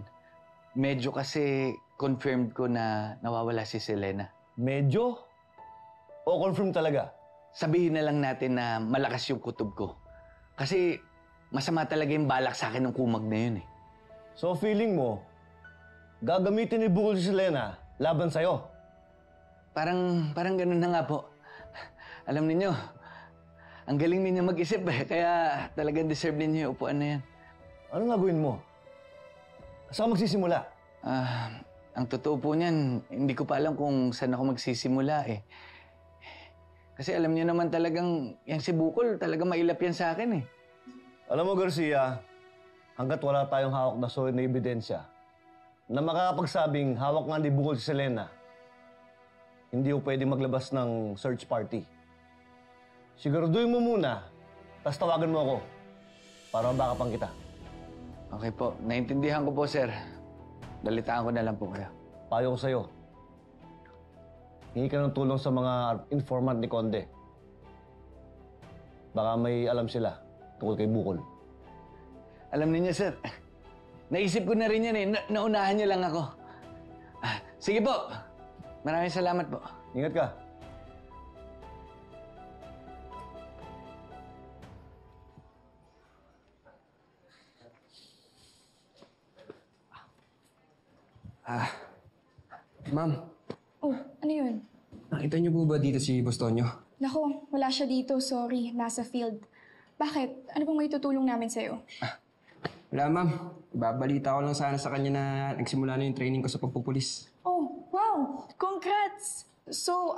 Medyo kasi confirmed ko na nawawala si Selena. Medyo? O confirm talaga? Sabihin na lang natin na malakas yung kutob ko. Kasi masama talaga yung balak sa akin ng kumag na yun eh. So feeling mo, gagamitin ni Bukol si Selena laban sa'yo? Parang ganun na nga po. Alam ninyo, ang galing ninyo mag-isip eh. Kaya talagang deserve ninyo yung upuan na yan. Ano gagawin mo? Saan magsisimula? Ang totoo po niyan, hindi ko pa alam kung saan ako magsisimula eh. Kasi alam niyo naman talagang yung si Bukol, talagang mailap yan sa akin eh. Alam mo Garcia, hanggat wala tayong hawak na solid na ebidensya na makakapagsabing hawak nga ni Bukol si Selena, hindi ko pwede maglabas ng search party. Siguraduhin mo muna, tapos tawagan mo ako para mabakapang kita. Okay po, naintindihan ko po, sir. Dalitaan ko na lang po kayo. Payo ko sa'yo. Hingi ka ng tulong sa mga informant ni Conde. Baka may alam sila tungkol kay Bukol. Alam niyo, sir, naisip ko na rin yan eh. Naunahan niyo lang ako. Sige po. Maraming salamat po. Ingat ka. Ma'am, Oh, ano yun? nakita niyo po ba dito si Bostonio? Naku, wala siya dito. Sorry, nasa field. Bakit? Ano bang may tutulong namin sa'yo? Wala, ma'am. Babalita ko lang sana sa kanya na nagsimula na yung training ko sa pagpupulis. Oh, wow! Congrats! So,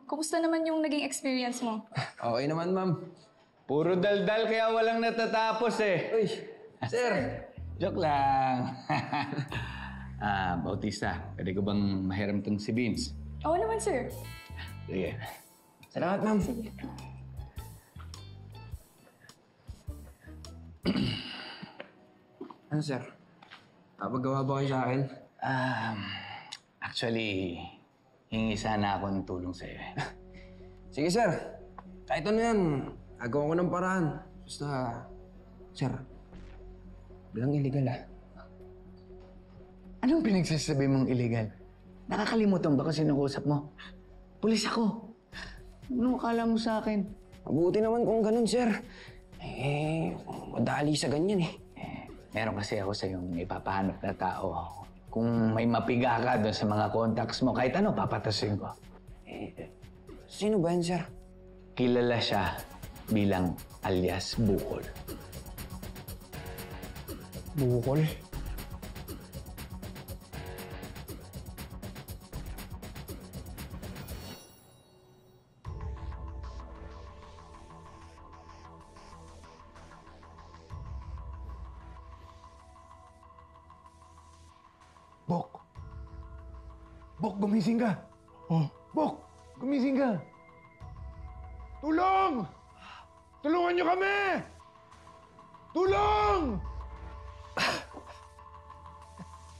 kumusta naman yung naging experience mo? Okay naman, ma'am. Puro daldal kaya walang natatapos eh. Uy, sir! Joke lang. Bautista, pwede ko bang mahiram tong si Vince? Oo naman, sir. Sige. Salamat, ma'am. Sige. Ano, sir? Papagawa ba kayo sa akin? Actually, hingi sana ako ng tulong sa'yo. Sige, sir. Kahit ano yan, agawa ko ng paraan. Basta, sir, walang illegal Anong pinagsasabi mong illegal? Nakakalimutan ba kasi nakusap mo? Pulis ako. Ano akala mo sa akin? Mabuti naman kung ganun, sir. Madali sa ganyan eh. Meron kasi ako sa yung ipapahanap na tao. Kung may mapiga ka doon sa mga contacts mo, kahit ano, papatasin ko. Sino ba yan, sir? Kilala siya bilang alias Bukol. Bukol? Bok, gumising ka! Bok, gumising ka! Tulong! Tulungan niyo kami! Tulong!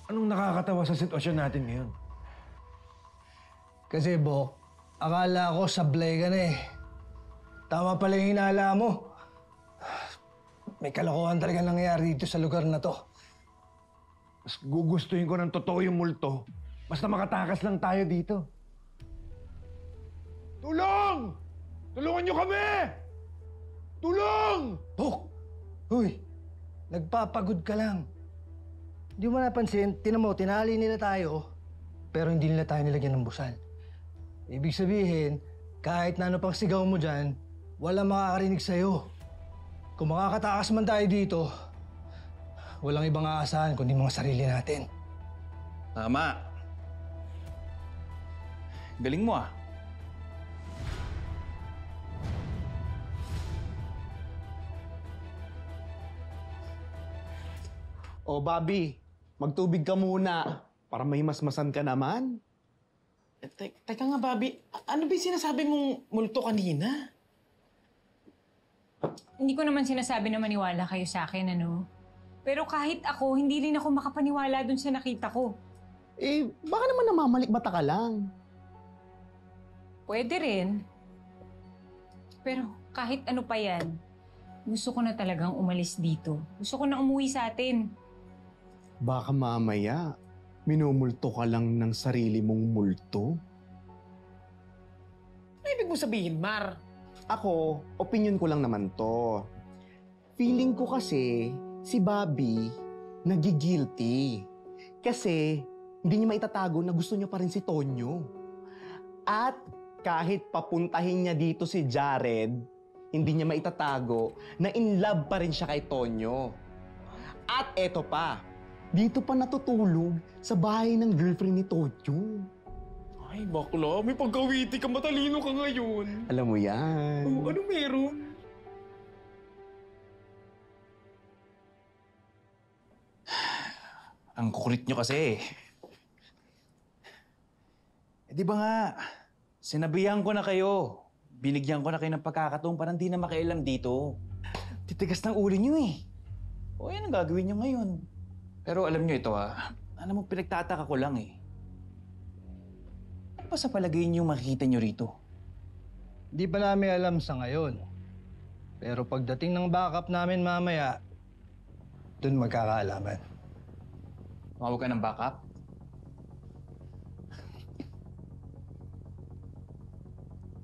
Anong nakakatawa sa sitwasyon natin ngayon? Kasi, Bok, akala ko sablay ka na eh. Tama pala yung hinala mo. May kalokohan talaga nangyayari dito sa lugar na to. Mas gugustuhin ko ng totoo yung multo. Basta makatakas lang tayo dito. Tulong! Tulungan niyo kami! Tulong! Bok! Huy! Nagpapagod ka lang. Di mo napansin, tinan mo, tinali nila tayo, pero hindi nila tayo nilagyan ng busal. Ibig sabihin, kahit na ano pang sigaw mo dyan, walang makakarinig sa'yo. Kung makakatakas man tayo dito, walang ibang aasahan kundi mga sarili natin. Tama. Galing mo ah. O Bobby, magtubig ka muna para may masmasan ka naman. Teka nga, Bobby. Ano ba yung sinasabi mong multo kanina? Hindi ko naman sinasabi na maniwala kayo sa akin, ano? Pero kahit ako, hindi rin ako makapaniwala dun sa nakita ko. Eh, baka naman namamalikbata ka lang. Pwede rin. Pero kahit ano pa yan, gusto ko na talagang umalis dito. Gusto ko na umuwi sa atin. Baka mamaya, minumulto ka lang ng sarili mong multo. Ano ibig mo sabihin, Mar? Ako, opinion ko lang naman to. Feeling ko kasi, si Bobby, nagigilty. Kasi, hindi niya maitatago na gusto niya pa rin si Tonyo. At kahit papuntahin niya dito si Jared, hindi niya maitatago na in love pa rin siya kay Tonyo. At eto pa, dito pa natutulog sa bahay ng girlfriend ni Tonyo. Ay, bakla. May pagkawiti ka. Matalino ka ngayon. Alam mo yan. Oh, ano meron? Ang kukulit nyo kasi. Di ba nga, sinabihan ko na kayo. Binigyan ko na kayo ng pagkakataon para hindi na makialam dito. Titigas ng ulo nyo eh. O yan ang gagawin nyo ngayon. Pero alam nyo ito alam mo, pinagtataka ko lang eh. Ano ba sa palagay nyo makikita nyo rito? Di ba namin alam sa ngayon. Pero pagdating ng backup namin mamaya, dun magkakaalaman. Tumawag ka ng backup?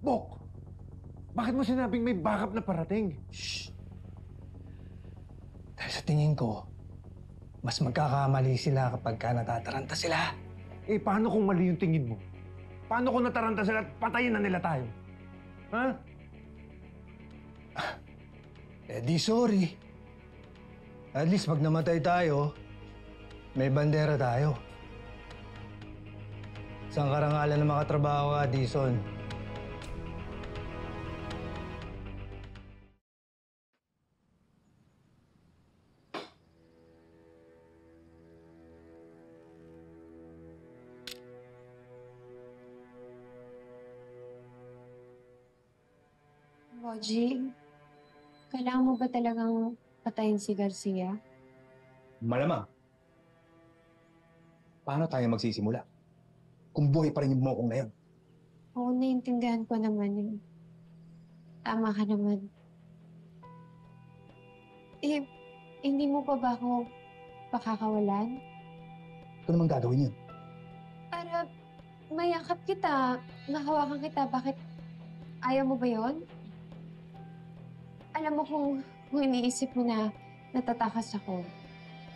Bok! Bakit mo sinabing may backup na parating? Shh! Dahil sa tingin ko, mas magkakamali sila kapag natataranta sila. Eh, paano kung mali yung tingin mo? Paano kung nataranta sila at patayin na nila tayo? Ha? Eh di sorry. At least pag namatay tayo, may bandera tayo. Isang karangalan ng mga trabaho ka, Dison. Roji, kailangan mo ba talagang patayin si Garcia? Malamang. Paano tayo magsisimula? Kung buhay pa rin yung mokong na yun. Oo, naiintindihan ko naman yun. Tama ka naman. Eh, hindi mo pa ba ako pakakawalan? Ito naman gagawin yun. Para mayakap kita, mahawakan kita, bakit ayaw mo ba yun? Alam mo kung iniisip mo na natatakas ako,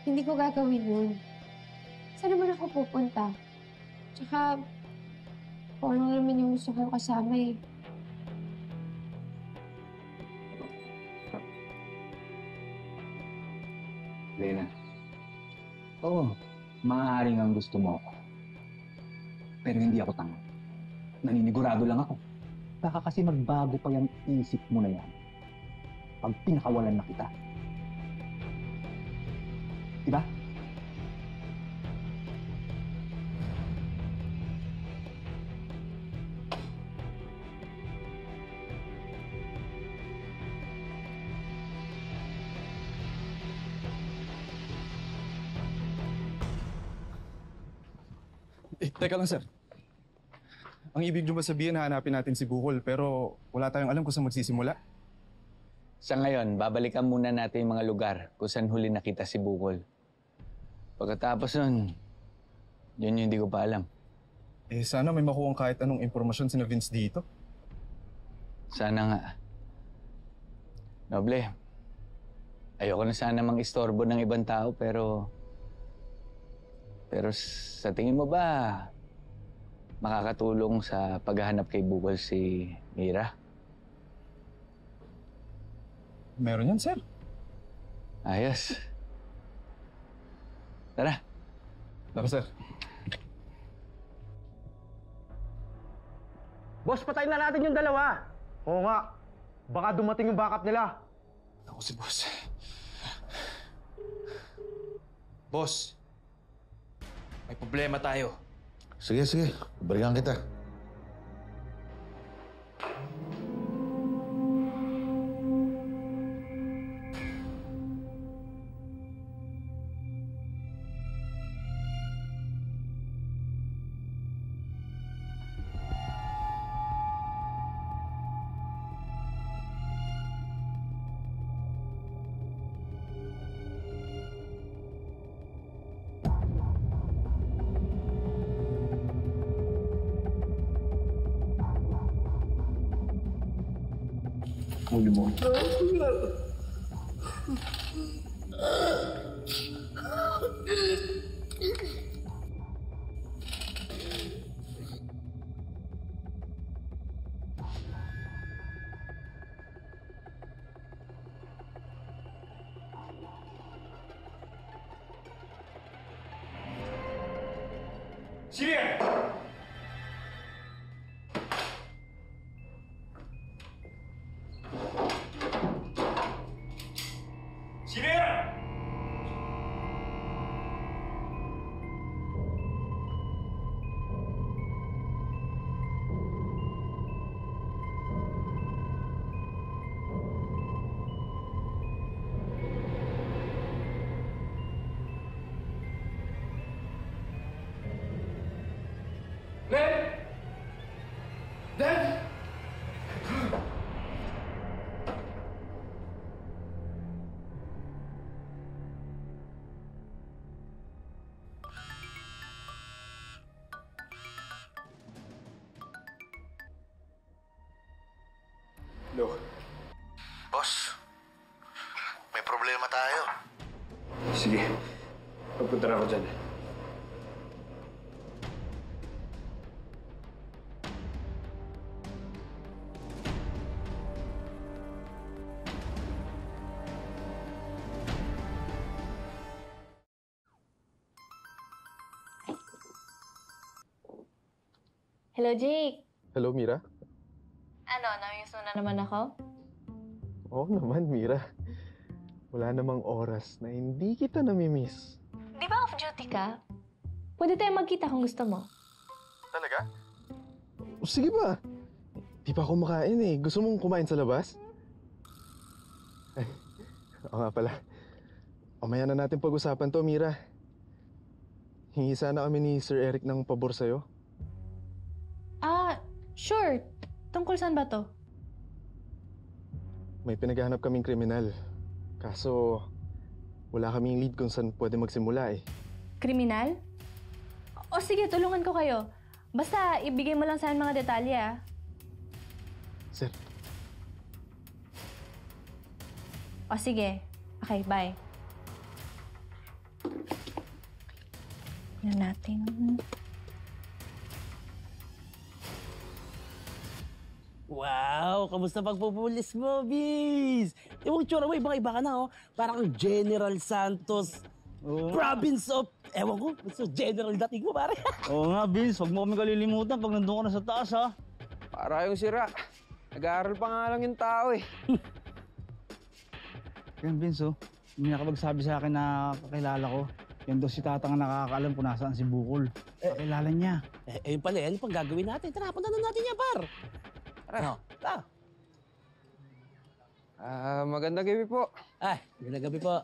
hindi ko gagawin yun. Saan naman ako pupunta? Tsaka, kung ano naman yung gusto kong kasama eh. Lena. Oo, maaaring ang gusto mo ako. Pero hindi ako tanga. Naninigurado lang ako. Baka kasi magbago pa yung isip mo na yan pag pinakawalan na kita. Diba? Teka lang, sir. Ang ibig nyo ba sabihin, hanapin natin si Bukol, pero wala tayong alam kung saan magsisimula? Sa ngayon, babalikan muna natin yung mga lugar kung saan huli nakita si Bukol. Pagkatapos nun, yun yung hindi ko pa alam. Eh, sana may makuha kahit anong impormasyon si Vince dito. Sana nga. Noble, ayoko na sana mang-istorbo ng ibang tao, pero sa tingin mo ba makakatulong sa paghahanap kay Bukol si Mira? Meron yan, sir. Ayos. Tara. Tara, sir. Boss, patayin na natin yung dalawa. Oo nga. Baka dumating yung backup nila. Ako si boss. Boss, may problema tayo. Sige, sige. Balikan kita. Huli mo. Sige! Hello. Boss, may problema tayo. Sige. Pagpunta na ako dyan. Hello, Jake. Hello, Mira. Ano, namiss mo na naman ako? Oo naman, Mira. Wala namang oras na hindi kita namimiss. Di ba off-duty ka? Pwede tayo magkita kung gusto mo. Talaga? Sige ba? Di pa ako makain eh. Gusto mong kumain sa labas? Ay, oo nga pala. Mamaya na natin pag-usapan to, Mira. Hingi sana kami ni Sir Eric ng pabor sa'yo. Ah, sure. Tungkol saan ba to? May pinaghahanap kaming kriminal. Kaso, wala kaming lead kung saan pwede magsimula eh. Kriminal? O sige, tulungan ko kayo. Basta, ibigay mo lang sa akin mga detalye, ah. Sir. O sige. Okay, bye. Yan natin. Wow! Kamusta pagpupulis mo, Bis? Yung tsura mo, ibang-iba ka na, oh. Parang General Santos. Province of... Ewan ko, so General dating mo, pare. Oo nga, Vince. Huwag mo kami kalilimutan pag nandun ka na sa taas, ha? Para yung sira. Nag-aaral pa nga lang yung tao, eh. Yan, Vince, oh. May nakapagsabi sa akin na kakilala ko. Yan daw si Tatang ang nakakaalam kung nasaan si Bukol. Kakilala niya. Ayun pala, yan pang gagawin natin. Tara, punta na natin yan, par. Tara. Tara. Magandang gabi po. Ay, magandang gabi po.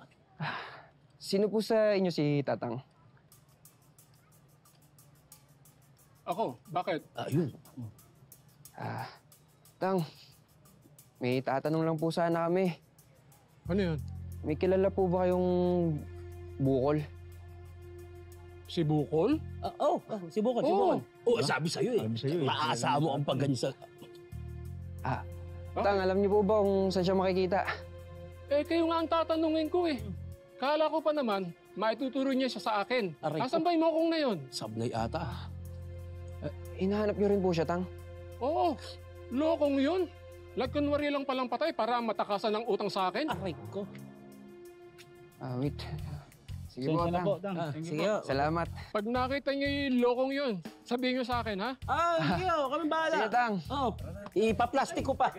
Sino po sa inyo si Tatang? Ako, bakit? Yun. Tang, may tatanong lang po sana kami. Ano yun? May kilala po ba kayong bukol? Si Bukol? Si Bukol, si Bukol. Sabi sa'yo eh. Maaasahan mo ang pagganyan sa... Tang, alam niyo po ba kung saan siya makikita? Kayo nga ang tatanungin ko eh. Kala ko pa naman, maituturo niya siya sa akin. Asan ba yung mokong na yun? Sablay ata. Hinahanap niyo rin po siya, Tang? Oo, lokong yun. Kunwari lang palang patay para matakasan ng utang sa akin. Aray ko. Wait. Sige po, Tang. Sige. Salamat. Pag nakita niyo yung lokong yun, sabihin niyo sa akin, ha? Sige, kami bahala. Sige, Tang. Ipaplastic ko pa.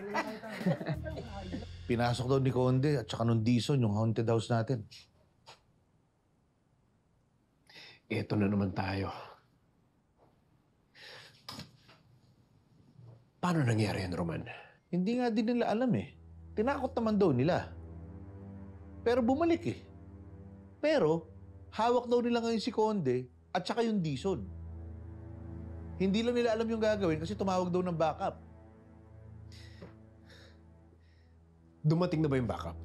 Pinasok daw ni Conde at saka nung Dison yung haunted house natin. Eto na naman tayo. Paano nangyari yun, Roman? Hindi nga din nila alam eh. Tinakot naman daw nila. Pero bumalik eh. Pero, hawak daw nila ngayon si Conde at saka yung Dison. Hindi lang nila alam yung gagawin kasi tumawag daw ng backup. Dumating na ba yung backup?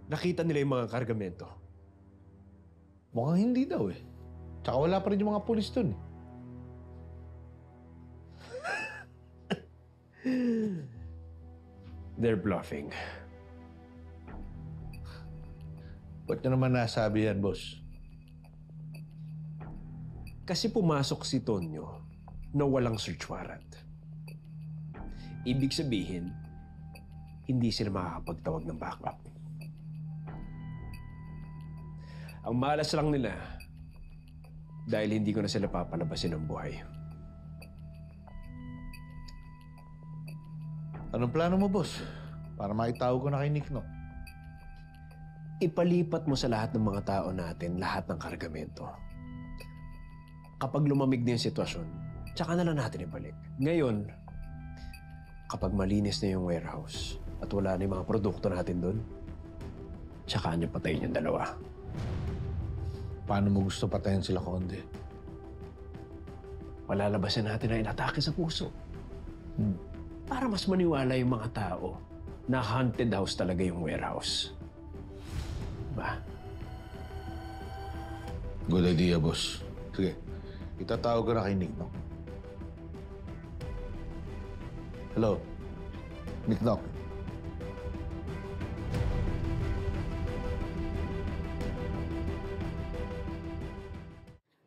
Nakita nila yung mga kargamento? Mukhang hindi daw eh. Tsaka wala pa rin yung mga pulis dun eh. They're bluffing. Ba't nyo naman nasabi yan, boss? Kasi pumasok si Tonyo na walang search warrant. Ibig sabihin, hindi sila makakapagtawag ng backup. Ang malas lang nila dahil hindi ko na sila papalabasin ng buhay. Anong plano mo, boss? Para maitawag ko na kay Nick, no? Ipalipat mo sa lahat ng mga tao natin lahat ng kargamento. Kapag lumamig na yung sitwasyon, tsaka na lang natin ibalik. Ngayon, kapag malinis na yung warehouse at wala na yung mga produkto natin doon, tsaka niyo patayin yung dalawa. Paano mo gusto patayin sila, Conde? Palalabasin natin na inatake sa puso. Para mas maniwala yung mga tao na haunted house talaga yung warehouse. Ba? Good idea, boss. Sige, itatawag ko na kay Nick, no? Hello? Nick Nock.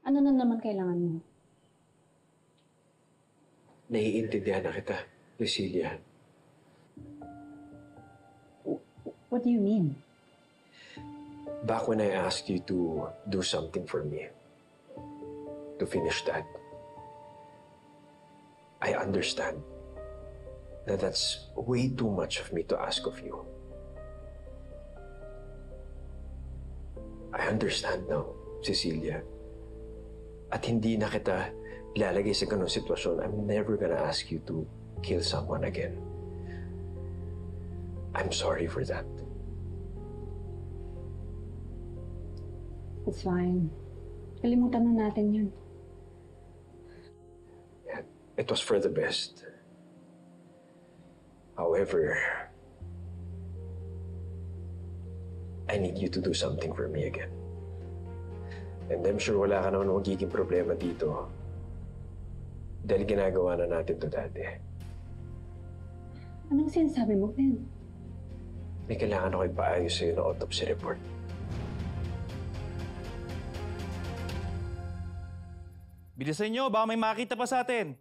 Ano na naman kailangan mo? Naiintindihan na kita, Cecilia. What do you mean? Back when I asked you to do something for me, to finish that, I understand that that's way too much of me to ask of you. I understand now, Cecilia. At hindi na kita ilalagay sa ganung sitwasyon. I'm never gonna ask you to kill someone again. I'm sorry for that. It's fine. Kalimutan na natin yun. It was for the best. However, I need you to do something for me again. And I'm sure wala ka naman magiging problema dito. Dahil ginagawa na natin to dati. Anong sinasabi mo, Ben? May kailangan ako ipaayos sa'yo ng autopsy report. Bilisan nyo, baka may makita pa sa atin.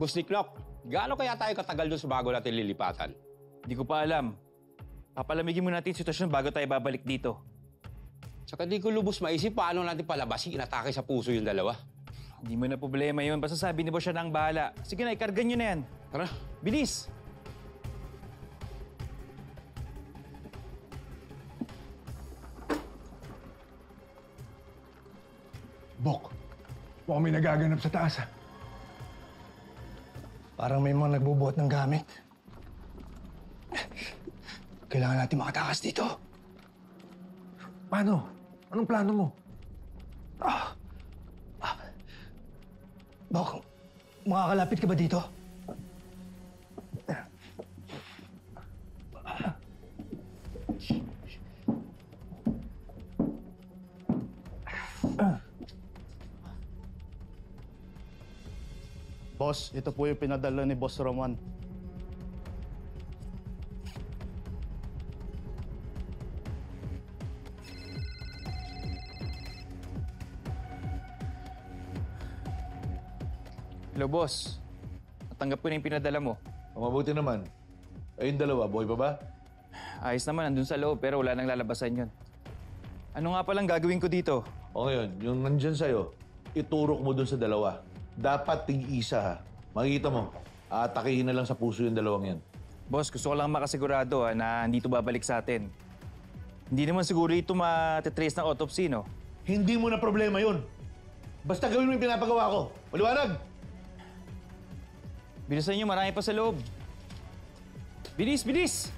Boss Nick Nock, gaano kaya tayo katagal doon sa bago natin lilipatan? Hindi ko pa alam. Papalamigin mo natin yung sitwasyon bago tayo babalik dito. Tsaka di ko lubos maisip paano natin palabasin inatake sa puso yung dalawa. Hindi mo na problema yun. Basta sabi ni Boss siya na ang bahala. Sige na, ikargan nyo na yan. Tara. Bilis! Bok, mukhang may nagaganap sa taas, ha? Parang may mga nagbubuhat ng gamit. Kailangan natin makatakas dito. Paano? Anong plano mo? Bok, Makakalapit ka ba dito? Boss, ito po yung pinadala ni Boss Roman. Hello, boss. Natanggap ko na yung pinadala mo. Mabuti naman. Ayun dalawa, boy ba ba? Ayos naman, andun sa loob, pero wala nang lalabasan yun. Ano nga palang gagawin ko dito? O ngayon, yung nandyan sa'yo, iturok mo dun sa dalawa. Dapat tig-isa ha. Makikita mo, aatakihin na lang sa puso yung dalawang yan. Boss, gusto ko lang makasigurado na hindi ito babalik sa atin. Hindi naman siguro ito matitrace ng autopsy, no? Hindi mo na problema yun. Basta gawin mo yung pinapagawa ko. Maliwanag! Bilisan nyo, marami pa sa loob. Bilis, bilis!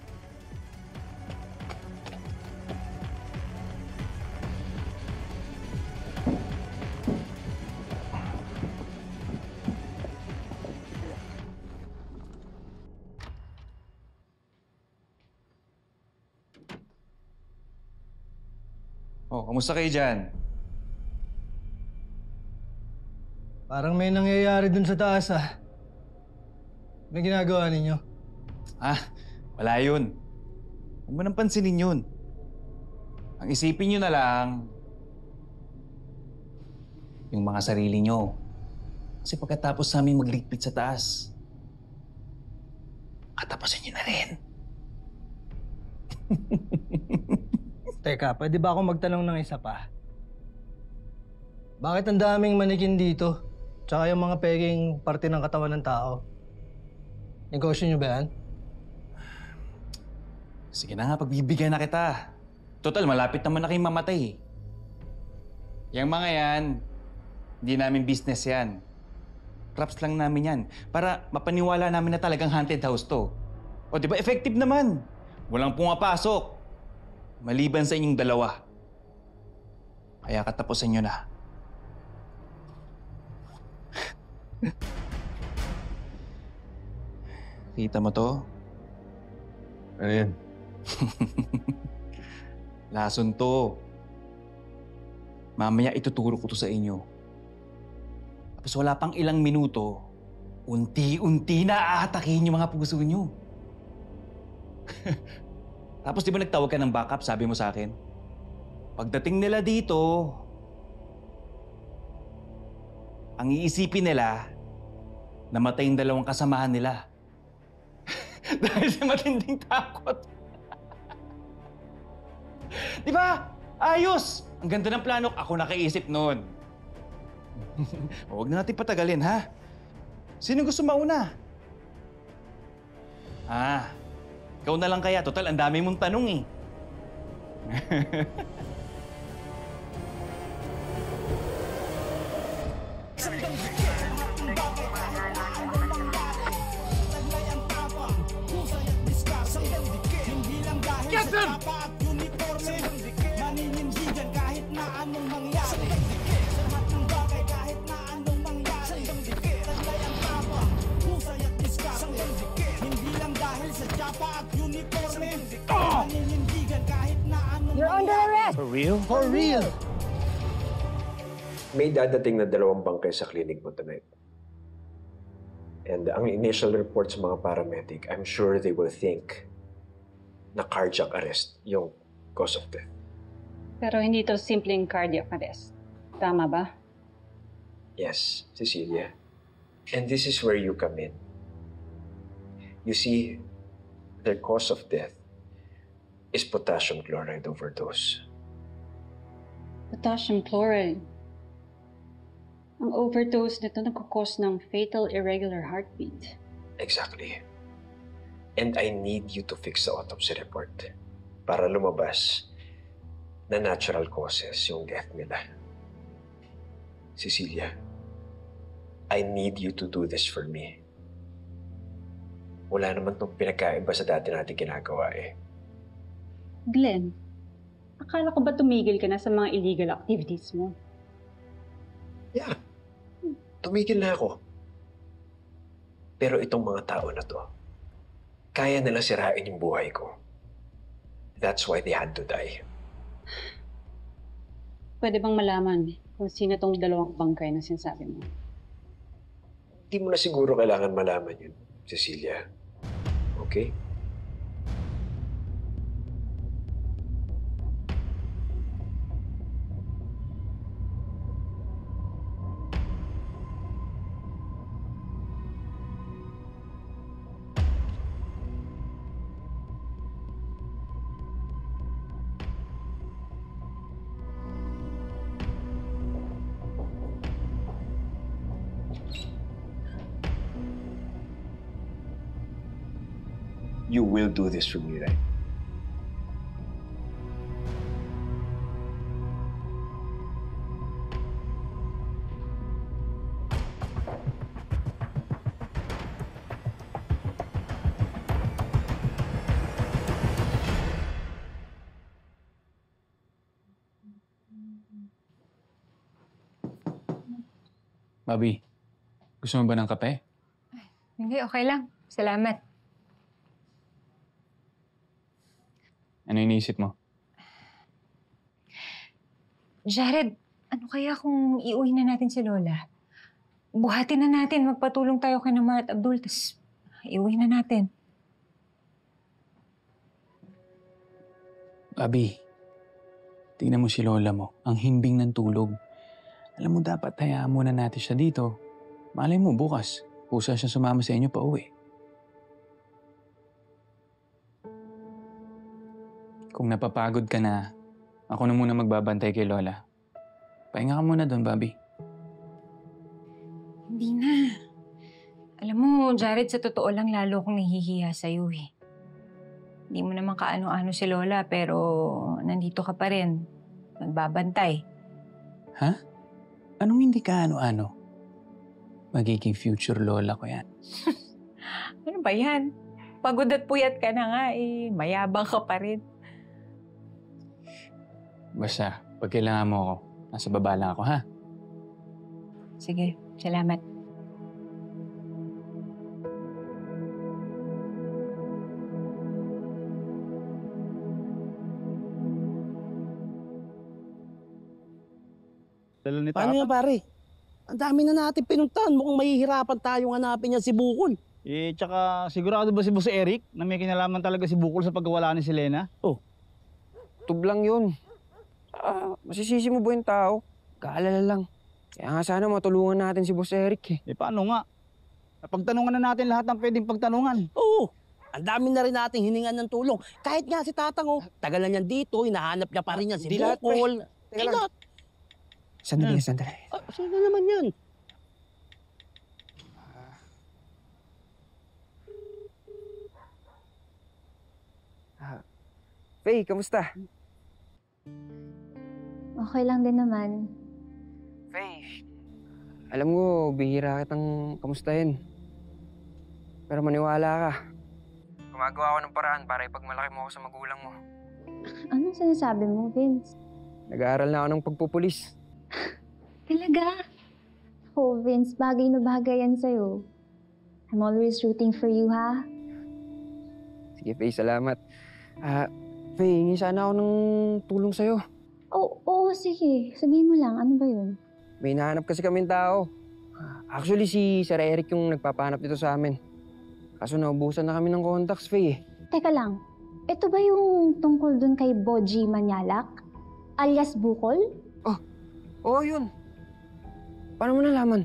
Oh, kamusta kayo dyan? Parang may nangyayari dun sa taas ah. Ano ginagawa ninyo? Wala yun. Huwag mo nang pansinin yun. Ang isipin nyo na lang, yung mga sarili nyo. Kasi pagkatapos namin magligpit sa taas, katapusin nyo na rin. Teka, pwede ba ako magtanong ng isa pa? Bakit ang daming manikin dito? Tsaka yung mga peking parte ng katawan ng tao? Negosyo nyo ba yan? Sige na nga, pagbibigyan na kita. Total, malapit naman na kayong mamatay. Yang mga yan, hindi namin business yan. Props lang namin yan. Para mapaniwala namin na talagang haunted house to. O di ba, effective naman. Walang pumapasok. Maliban sa inyong dalawa. Kaya katapusin nyo na. Kita mo to? Ano yan? Lason to. Mamaya ituturo ko to sa inyo. Tapos wala pang ilang minuto, unti-unti na aatakihin yung mga puso nyo. Tapos di ba nagtawag ka ng backup, sabi mo sa akin? Pagdating nila dito, ang iisipin nila, namatay yung dalawang kasamahan nila. Dahil sa matinding takot. Di ba? Ayos! Ang ganda ng plano. Ako nakaisip noon. Huwag na natin patagalin, ha? Sino gusto mauna? Ikaw na lang kaya. Total, ang dami mong tanong eh. Captain! Maninindigan kahit na anong mangyari. Sa lahat ng bagay kahit na anong mangyari. Taglay ang tapang, husay at diskarte. Hindi lang dahil sa tsapa at uniforme. Maninindigan kahit na anong You're under arrest! For real? For real! May dadating na 2 bangkay sa clinic mo tonight. And ang initial report sa mga paramedic, I'm sure they will think na cardiac arrest yung cause of death. Pero hindi ito simpleng cardiac arrest. Tama ba? Yes, Cecilia. And this is where you come in. You see, their cause of death is potassium chloride overdose. Potassium chloride. Ang overdose nito nagkukos ng fatal irregular heartbeat. Exactly. And I need you to fix the autopsy report para lumabas na natural causes yung death nila. Cecilia, I need you to do this for me. Wala naman tong pinagkaiba sa dati natin ginagawa eh. Glenn, akala ko ba tumigil ka na sa mga illegal activities mo? Yeah. Tumigil na ako. Pero itong mga tao na to, kaya nila sirain yung buhay ko. That's why they had to die. Pwede bang malaman kung sino tong dalawang bangkay na sinasabi mo? Hindi mo na siguro kailangan malaman yun, Cecilia. Okay? You will do this for me, right? Bobby, gusto mo ba ng kape? Hindi, okay lang. Salamat. Ano iniisip mo? Jared, ano kaya kung iuwi na natin si Lola? Buhatin na natin, magpatulong tayo kay Mar at Abdul, tapos iuwi na natin. Bobby, tingnan mo si Lola mo, ang himbing ng tulog. Alam mo, dapat hayaan muna natin siya dito. Malay mo, bukas, kusa siya sumama sa inyo pa uwi. Kung napapagod ka na, ako na muna magbabantay kay Lola. Pahinga ka muna doon, Bobby. Hindi na. Alam mo, Jared, sa totoo lang lalo akong nahihiya sa'yo eh. Hindi mo naman kaano-ano si Lola, pero nandito ka pa rin. Nagbabantay. Ha? Anong hindi ka ano-ano? Magiging future Lola ko yan. Ano ba yan? Pagod at puyat ka na nga eh. Mayabang ka pa rin. Basta, pag kailangan mo ako, nasa baba lang ako, ha? Sige, salamat. Paano yan, pare? Ang dami na natin pinuntahan. Mukhang mahihirapan tayong hanapin niya si Bukol. Eh, tsaka sigurado ba si Boss Eric na may kinalaman talaga si Bukol sa pagkawala ni Selena? Oh, tublang yun. Masisisi mo ba yung tao? Kaalala lang. Kaya nga sana matulungan natin si Boss Eric eh. Eh, paano nga? Pagtanungan na natin lahat ng pwedeng pagtanungan. Oo. Ang dami na rin nating hiningan ng tulong. Kahit nga si Tatang, tagal na niyan dito, hinahanap niya pa rin yan si Di lahat, Bukol. pre. Teka lang. Sandali, sandali. Sino naman yan? Faye, kamusta? Okay lang din naman. Faye, alam mo, bihira kitang kamustahin. Pero maniwala ka. Gumagawa ako ng paraan para ipagmalaki mo ako sa magulang mo. Anong sinasabi mo, Vince? Nag-aaral na ako ng pagpupulis. Talaga? Oh, Vince, bagay na bagay yan sa'yo. I'm always rooting for you, ha? Sige, Faye, salamat. Faye, hingi sana ako ng tulong sa'yo. Oo, sige. Sabihin mo lang, ano ba yun? May hinahanap kasi kaming tao. Actually, si Sir Eric yung nagpapahanap dito sa amin. Kaso naubusan na kami ng contacts, Faye. Teka lang, ito ba yung tungkol dun kay Boji Manyalak? Alias Bukol? Oo, yun. Paano mo nalaman?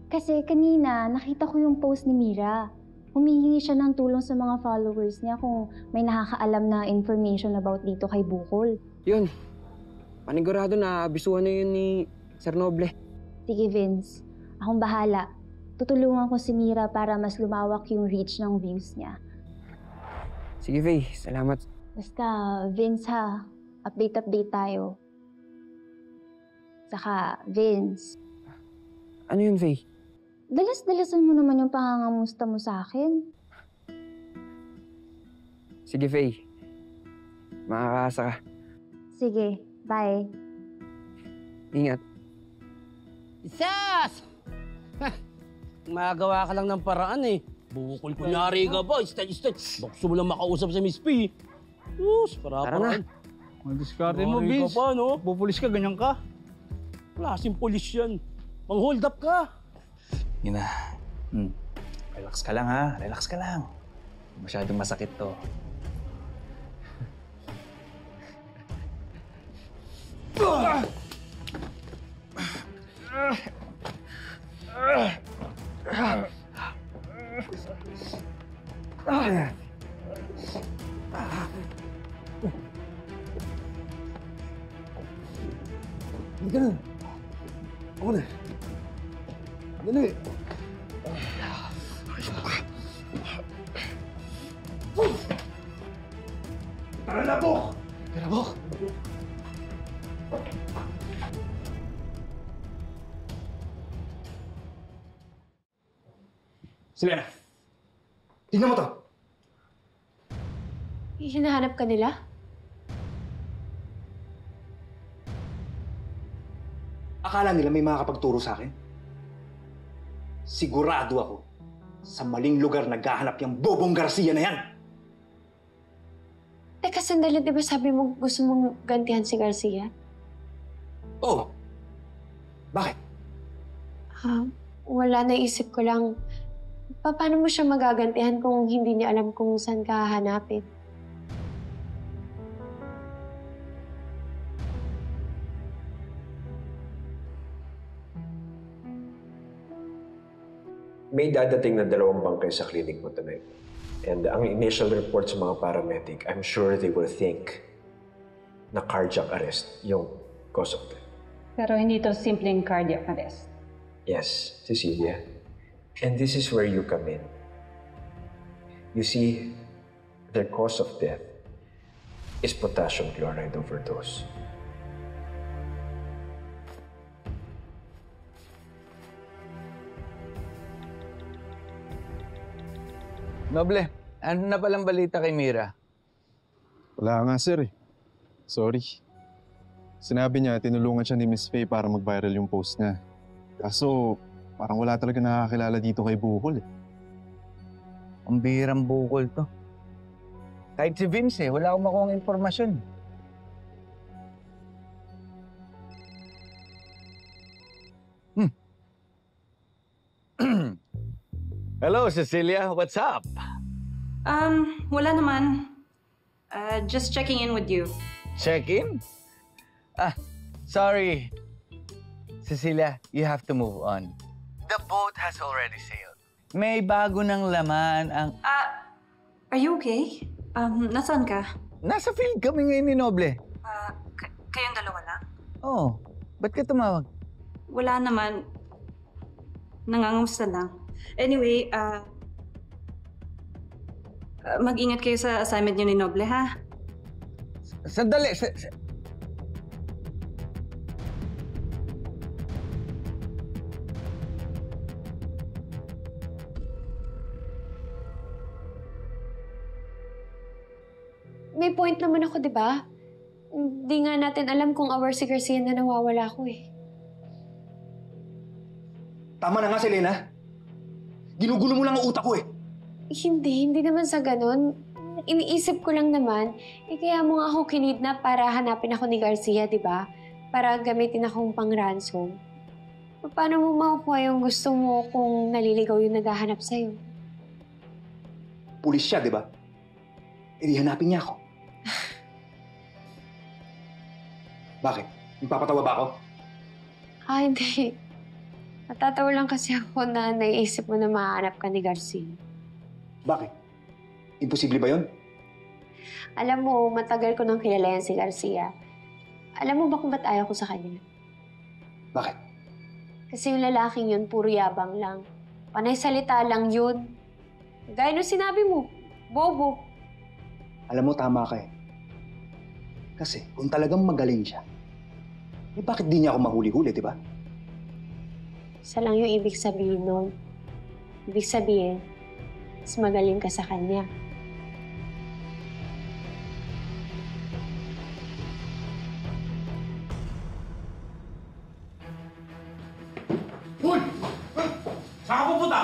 Kasi kanina, nakita ko yung post ni Mira. Humihingi siya ng tulong sa mga followers niya kung may nakakaalam na information about dito kay Bukol. Yun. Panigurado na abisuhan na yun ni Sir Noble. Sige, Vince. Akong bahala. Tutulungan ko si Mira para mas lumawak yung reach ng views niya. Sige, Faye. Salamat. Basta, Vince ha. Update tayo. Saka, Vince. Ano yun, Faye? Dalas-dalasan mo naman yung pangangamusta mo sa akin. Sige, Faye. Makakaasa ka. Sige, bye. Ingat. Sas! Magawa ka lang ng paraan eh. Bukol kunyari ka ba? Style. Gusto mo lang makausap sa Miss P. Para-paraan. Ang diskarte mo, Vince. Ka pa, no? Pupulis ka, ganyan ka. Klaseng polis yan. Pang-hold up ka. Yun na. Relax ka lang ha. Relax ka lang. Masyadong masakit to. Hindi ka na. Ako na. Dali. Tara na, Bok! Tara, Bok! Selena! Tingnan mo to! Hinahanap ka nila? Akala nila may makakapagturo sa akin? Sigurado ako, sa maling lugar naghahanap yung Bobong Garcia na yan! Teka, sandali, di ba sabi mo gusto mong gantihan si Garcia? Oo. Bakit? Wala, naisip ko lang. Paano mo siya magagantihan kung hindi niya alam kung saan ka hahanapin? May dadating na 2 bangkay sa clinic mo tonight. And ang initial report sa mga paramedic, I'm sure they will think na cardiac arrest yung cause of death. Pero hindi to simpleng cardiac arrest. Yes, Cecilia. And this is where you come in. You see, their cause of death is potassium chloride overdose. Noble, ano na palang balita kay Mira? Wala nga, sir eh. Sorry. Sinabi niya, tinulungan siya ni Miss Faye para mag-viral yung post niya. Kaso, parang wala talaga nakakilala dito kay Bukol eh. Ang bihirang Bukol to. Kahit si Vince eh, wala akong makuhang impormasyon. Hello, Cecilia. What's up? Wala naman. Just checking in with you. Check-in? Sorry. Cecilia, you have to move on. The boat has already sailed. May bago ng laman ang... Are you okay? Nasaan ka? Nasa field kami ngayon ni Noble. Kayong dalawa lang? Oo. Ba't ka tumawag? Wala naman. Nangangamusta lang. Anyway, mag-ingat kayo sa assignment niyo ni Noble, ha? Sandali! May point naman ako, di ba? Hindi nga natin alam kung aware si Garcia na nawawala ko eh. Tama na nga, Selena. Ginugulo mo lang ang utak ko eh. Hindi naman sa ganun. Iniisip ko lang naman, kaya mo nga ako kinidnap para hanapin ako ni Garcia, di ba? Para gamitin akong pang-ransom. Paano mo makukuha yung gusto mo kung naliligaw yung naghahanap sa'yo? Pulis siya, di ba? E di hanapin niya ako. Bakit? Nagpapatawa ba ako? Hindi. Natatawa lang kasi ako na naiisip mo na mahanap ka ni Garcia. Bakit? Imposible ba yun? Alam mo, matagal ko nang kilala yan si Garcia. Alam mo ba kung ba't ayaw ko sa kanya? Bakit? Kasi yung lalaking yun, puro yabang lang. Panay salita lang yun. Gaya nung sinabi mo, bobo. Alam mo, tama ka eh. Kasi kung talagang magaling siya, eh bakit di niya ako mahuli-huli, di ba? Isa lang yung ibig sabihin nun. Ibig sabihin, mas magaling ka sa kanya. Hoy! Saan ka pupunta?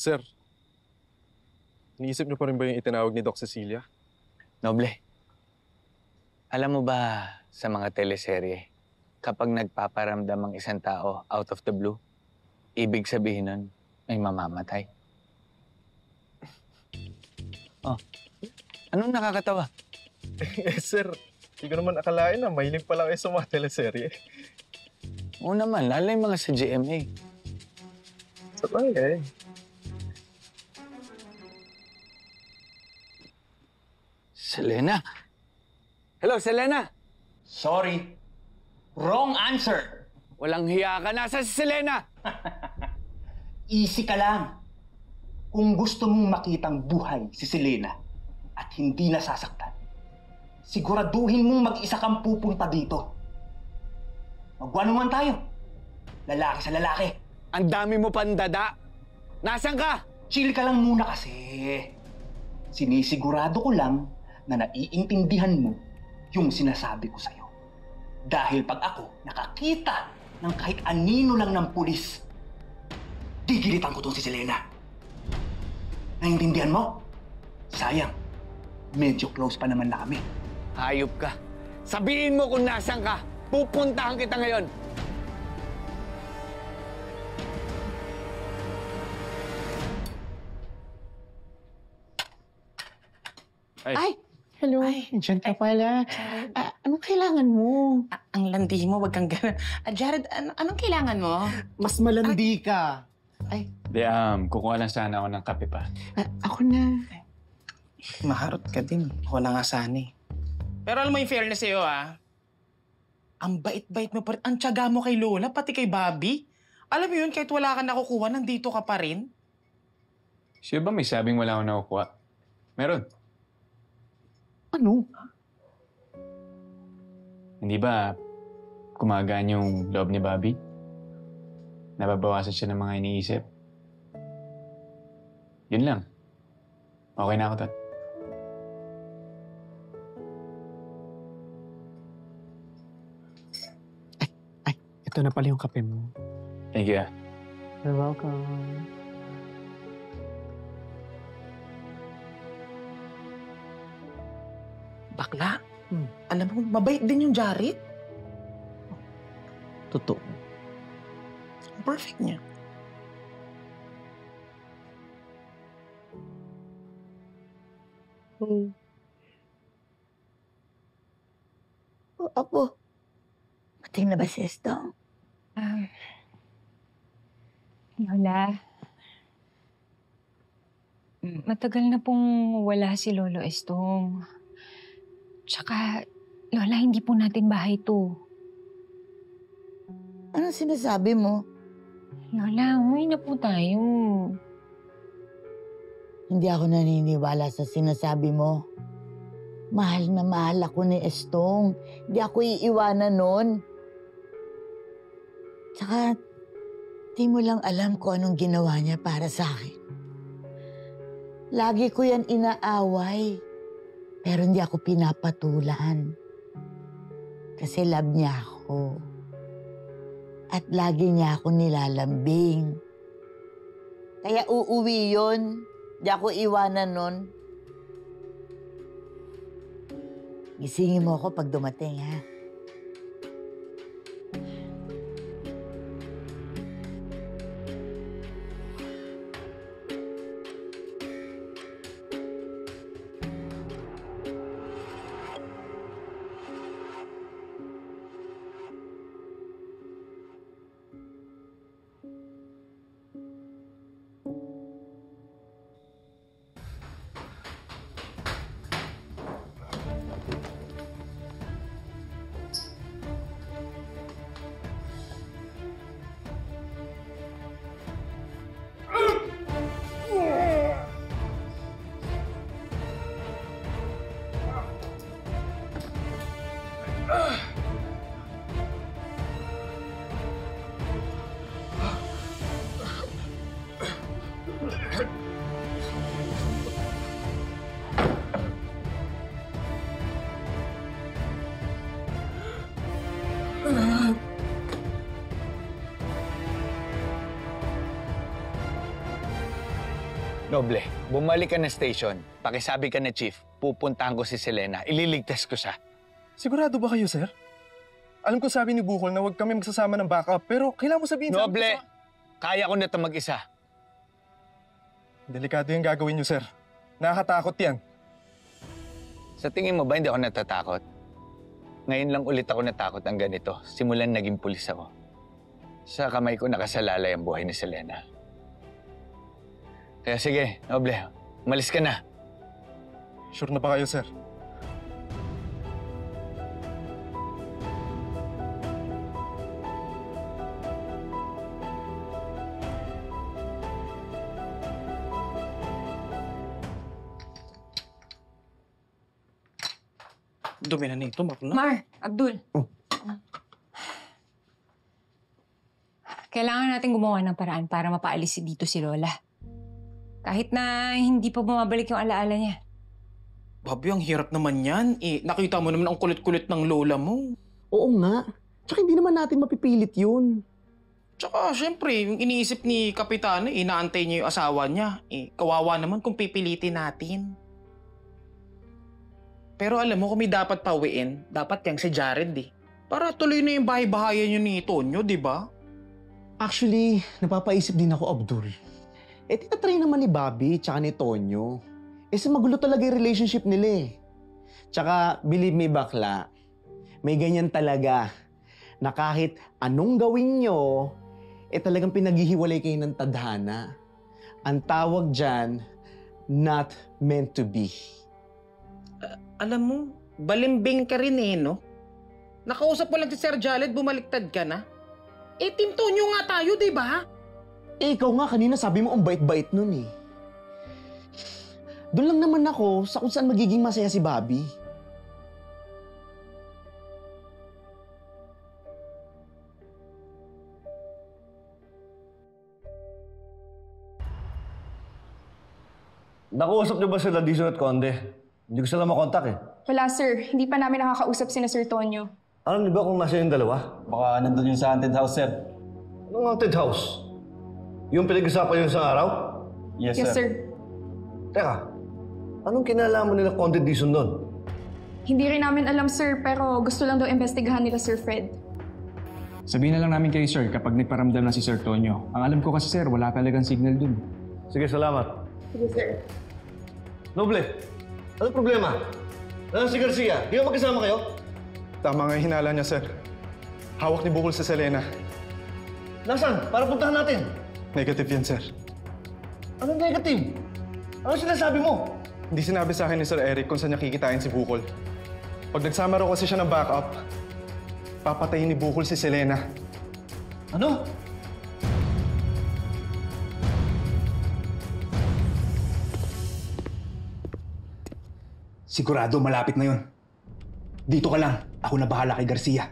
Sir, iniisip niyo pa rin ba yung itinawag ni Doc Cecilia? Noble, alam mo ba sa mga teleserye, kapag nagpaparamdam ang isang tao out of the blue, ibig sabihin nun, may mamamatay. Oh, anong nakakatawa? Sir, hindi ko naman akalain na mahilig pala kayo sa mga teleserye. Oo naman, lalo yung mga sa GMA. Sa bagay. Selena? Hello, Selena? Sorry. Wrong answer. Walang hiya ka. Nasa si Selena? Easy ka lang. Kung gusto mong makitang buhay si Selena at hindi nasasaktan, siguraduhin mong mag-isa kang pupunta dito. Magwanuman tayo. Lalaki sa lalaki. Ang dami mo pandada. Nasaan ka? Chill ka lang muna kasi. Sinisigurado ko lang na naiintindihan mo yung sinasabi ko sa'yo. Dahil pag ako nakakita ng kahit anino lang ng pulis, gigilitan ko tong si Selena. Naiintindihan mo? Sayang, medyo close pa naman na kami. Hayop ka. Sabihin mo kung nasaan ka. Pupuntahan kita ngayon. Ay! Hello. Ay, dyan ka pala. Anong kailangan mo? Ang landi mo, wag kang gano'n. Jared, anong kailangan mo? Mas malandi ka. Ay, Kukuha lang sana ako ng kape pa. ako na. Maharot ka din. Wala nga sana eh. Pero alam mo yung fairness sa'yo, ah. Ang bait-bait mo pa rin. Ang tiyaga mo kay Lola, pati kay Bobby. Alam mo yun, kahit wala ka nakukuha, nandito ka pa rin. Siya ba may sabing wala akong nakukuha? Meron. Ano? Hindi ba kumagaan yung loob ni Bobby? Nababawasan siya ng mga iniisip? Yun lang. Okay na ako, Tot. Ito na pala yung kape mo. Thank you, ah. You're welcome. Bakla. Alam mo, mabait din yung Jared. Totoo. Perfect niya. Apo, mating na ba si Estong? Lola, matagal na pong wala si Lolo Estong. Tsaka, Lola, hindi po natin bahay to. Anong sinasabi mo? Lola, umuwi na po tayo. Hindi ako naniniwala sa sinasabi mo. Mahal na mahal ako ni Estong. Hindi ako iiwanan nun. Tsaka, di mo lang alam kung anong ginawa niya para sa akin. Lagi ko yan inaaway. Pero hindi ako pinapatulan. Kasi love niya ako. At lagi niya ako nilalambing. Kaya uuwi yun. Di ako iwanan nun. Gisingin mo ako pag dumating, ha? Noble, bumalik ka na station. Pakisabi ka na chief, pupuntahan ko si Selena. Ililigtas ko siya. Sigurado ba kayo, sir? Alam ko sabi ni Bukol na huwag kami magsasama ng backup, pero kailangan mo sabihin sa Noble, kaya ko na ito mag-isa. Delikado yung gagawin niyo, sir. Nakakatakot yan. Sa tingin mo ba hindi ako natatakot? Ngayon lang ulit ako natakot ang ganito. Simulan naging pulis ako. Sa kamay ko nakasalalay ang buhay ni Selena. Kaya sige, Noble, umalis ka na. Sure na ba kayo, sir? Dumi na nito, Makla. Mar, Abdul. Kailangan natin gumawa ng paraan para mapaalis dito si Lola. Kahit na hindi pa bumabalik yung alaala niya. Bobby, ang hirap naman yan. Nakita mo naman ang kulit-kulit ng lola mo. Oo nga. Tsaka hindi naman natin mapipilit yun. Tsaka, syempre, yung iniisip ni Kapitano, inaantay niya yung asawa niya. Kawawa naman kung pipilitin natin. Pero alam mo, kung may dapat pawiin, dapat yang si Jared Para tuloy na yung bahay-bahayan niyo ni Tonyo, di ba? Actually, napapaisip din ako, Abdul. Tinatry naman ni Bobby tsaka ni Tonyo. Magulo talaga yung relationship nila Tsaka, believe me, bakla, may ganyan talaga na kahit anong gawin nyo, talagang pinaghihiwalay kayo ng tadhana. Ang tawag dyan, not meant to be. Alam mo, balimbing ka rin no? Nakausap mo lang si Sir Jaled, bumaliktad ka na. Team Tonyo nga tayo, di ba? Ikaw nga kanina sabi mo ang bait-bait nun Doon lang naman ako sa kung saan magiging masaya si Bobby. Nakuusap niyo ba sila Dizon at Conde? Hindi ko sila makontak Wala sir, hindi pa namin nakakausap sina Sir Tonyo. Alam niyo ba kung nasa yung dalawa? Baka nandun yung sa haunted house, sir. Anong haunted house? Yung pinag-usapan yung isang araw? Yes, sir. Teka, anong kinalaman nila Conde Dizon doon? Hindi rin namin alam sir, pero gusto lang daw investigahan nila Sir Fred. Sabihin na lang namin kay sir kapag nagparamdam na si Sir Tonyo. Ang alam ko kasi sir, wala talagang signal dun. Sige, salamat. Sige sir. Noble, anong problema? Nasaan si Garcia? Di ba magkasama kayo? Tama nga yung hinala niya, sir. Hawak ni Bukol sa Selena. Nasaan? Para puntahan natin. Negative yan, sir. Anong negative? Ano sinasabi mo? Hindi sinabi sa akin ni Sir Eric kung saan niya kikitain si Bukol. Pag nagsama raw kasi siya ng backup, papatayin ni Bukol si Selena. Ano? Sigurado malapit na yun. Dito ka lang. Ako na bahala kay Garcia.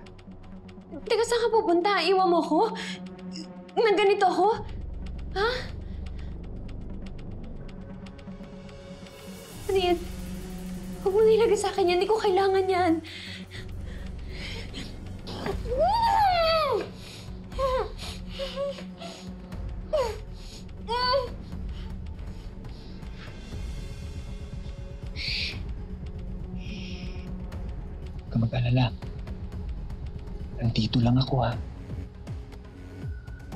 Teka, saan ka pupunta? Iwan mo ko? Nang ganito ako? Ha? Ano yan? Huwag mo nilagay sa akin yan. Hindi ko kailangan yan. Huwag ka mag-alala. Nandito lang ako, ha?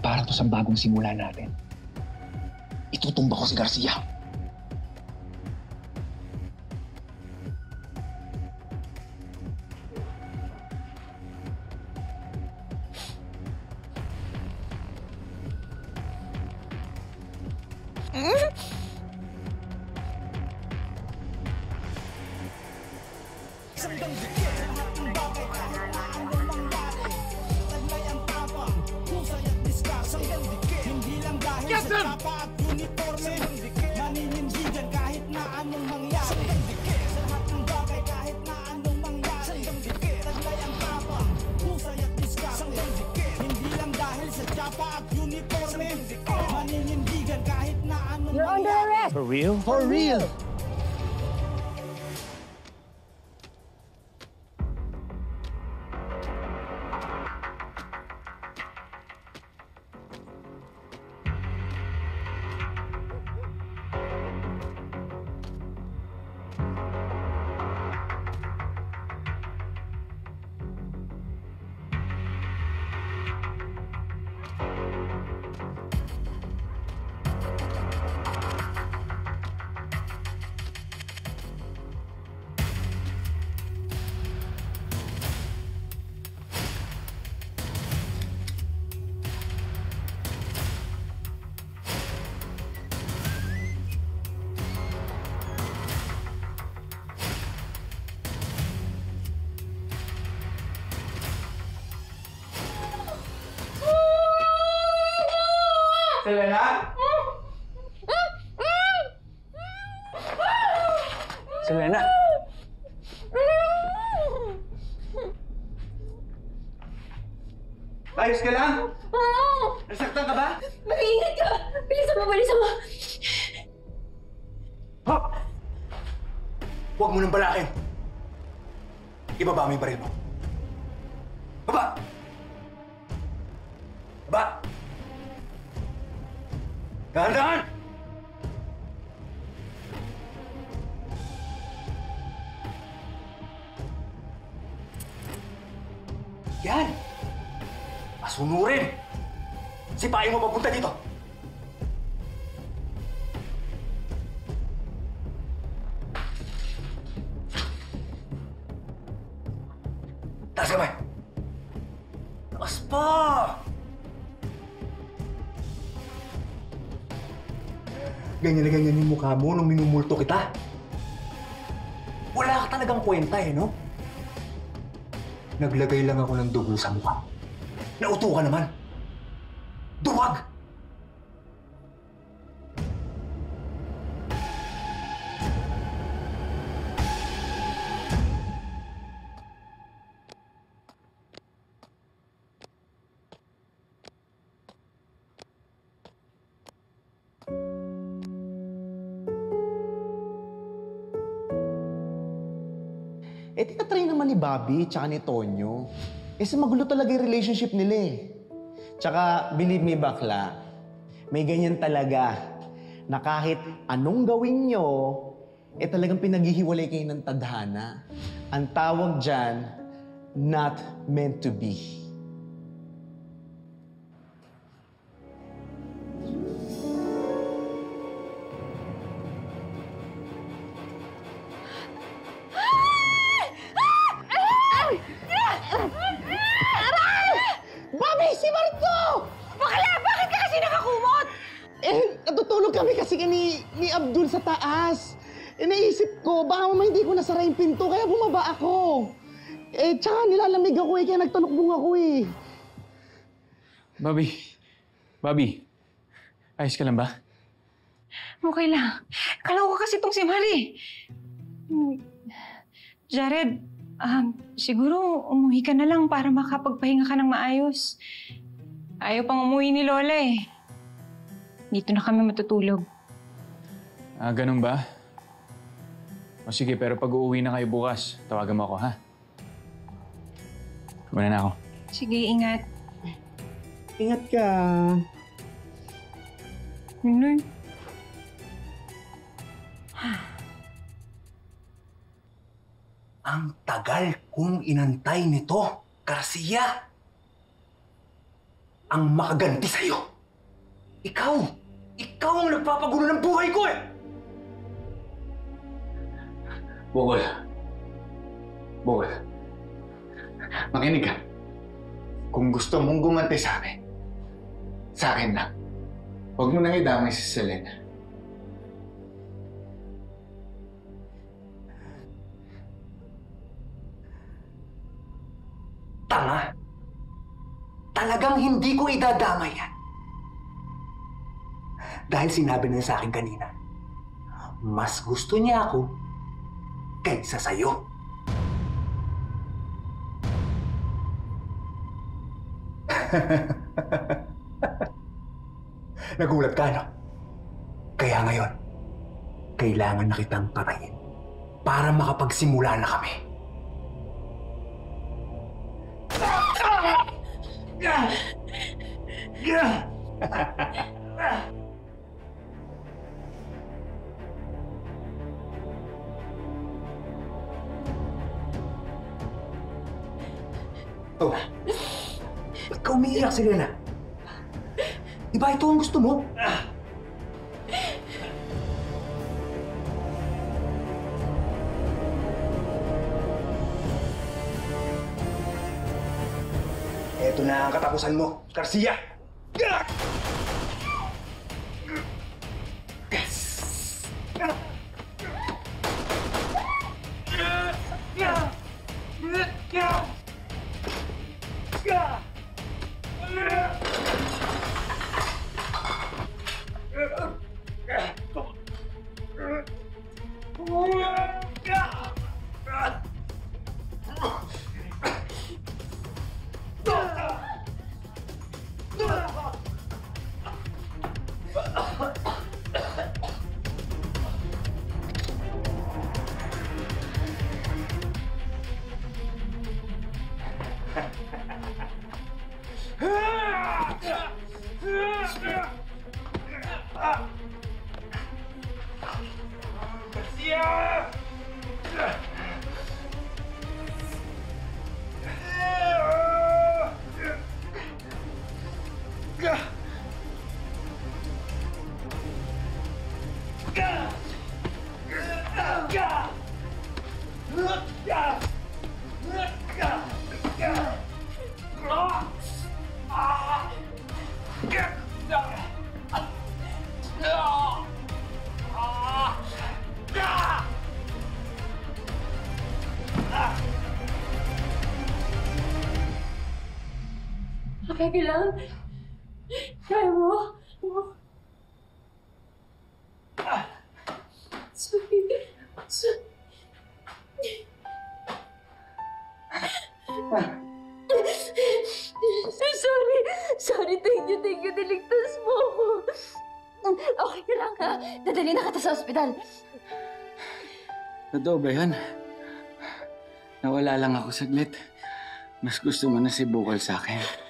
Para to sa bagong simula natin. Itutumba ko si Garcia. You're For real? For real! Selena? Selena? Ayos ka lang? Nasaktan ka ba? Mag-iingat ka! Bilisan mo, bilisan mo! Ha! Huwag mo nang balakin! Ibaba mo yung baril mo. Baba! Baba! Dahan-dahan! Yan! Masunurin! Sipain mo papunta dito! Taas kamay! Taas pa! Ganyan na ganyan yung mukha mo nung minumulto kita. Wala ka talagang kwenta eh, no? Naglagay lang ako ng dugo sa mukha. Nauto ka naman. Duwag! Eh, tinatry naman ni Bobby tsaka ni Tonyo. Eh, magulo talaga yung relationship nila eh. Tsaka, believe me bakla, may ganyan talaga na kahit anong gawin nyo, eh talagang pinaghihiwalay kayo ng tadhana. Ang tawag dyan, not meant to be. Bobby, si Marto! Bakla, bakit ka kasi nakakumot? Eh, natutulog kami kasi ni Abdul sa taas. Eh, naisip ko, baka mamaya hindi ko nasara yung pinto, kaya bumaba ako. Eh, tsaka nilalamig ako eh, kaya nagtalukbong ako eh. Bobby, ayos ka lang ba? Okay lang. Kala ko kasi itong si Mari. Jared, siguro umuwi ka na lang para makapagpahinga ka ng maayos. Ayaw pang umuwi ni Lola eh. Dito na kami matutulog. Ganun ba? O sige, pero pag uuwi na kayo bukas, tawagan mo ako, ha? Muna na ako. Sige, ingat. Ingat ka. Noy. Ang tagal kong inantay nito, Garcia. Ang makaganti sa'yo. Ikaw ang nagpapagulo ng buhay ko eh! Bukol. Makinig ka. Kung gusto mong gumanti sa akin lang. Huwag mo nang idamay si Selena. Tanga. Talagang hindi ko idadamay yan. Dahil sinabi niya sa akin kanina, mas gusto niya ako kaysa sa'yo. Nagulat ka, no? Kaya ngayon, kailangan na kitang patayin para makapagsimula na kami. Oh, ba't ka umiiyak, Selena? Di ba ito ang gusto mo? Ito na ang katapusan mo, Garcia! Kailangan. Kaya mo. Sorry, thank you, niligtas mo ako. Okay ka lang ha? Dadali na kita sa ospital. Totoo ba yan? Nawala lang ako saglit. Mas gusto mo na si Bukal sa akin.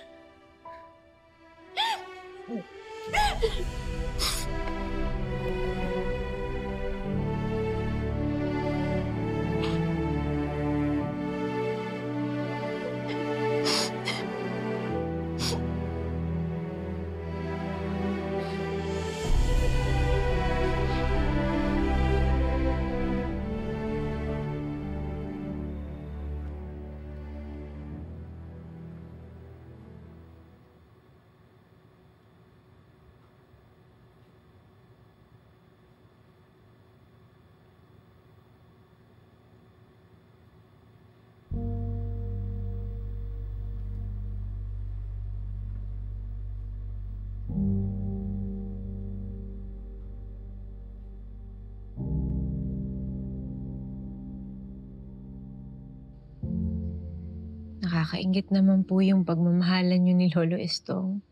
Nakakaingit naman po yung pagmamahalan niyo ni Lolo Estong.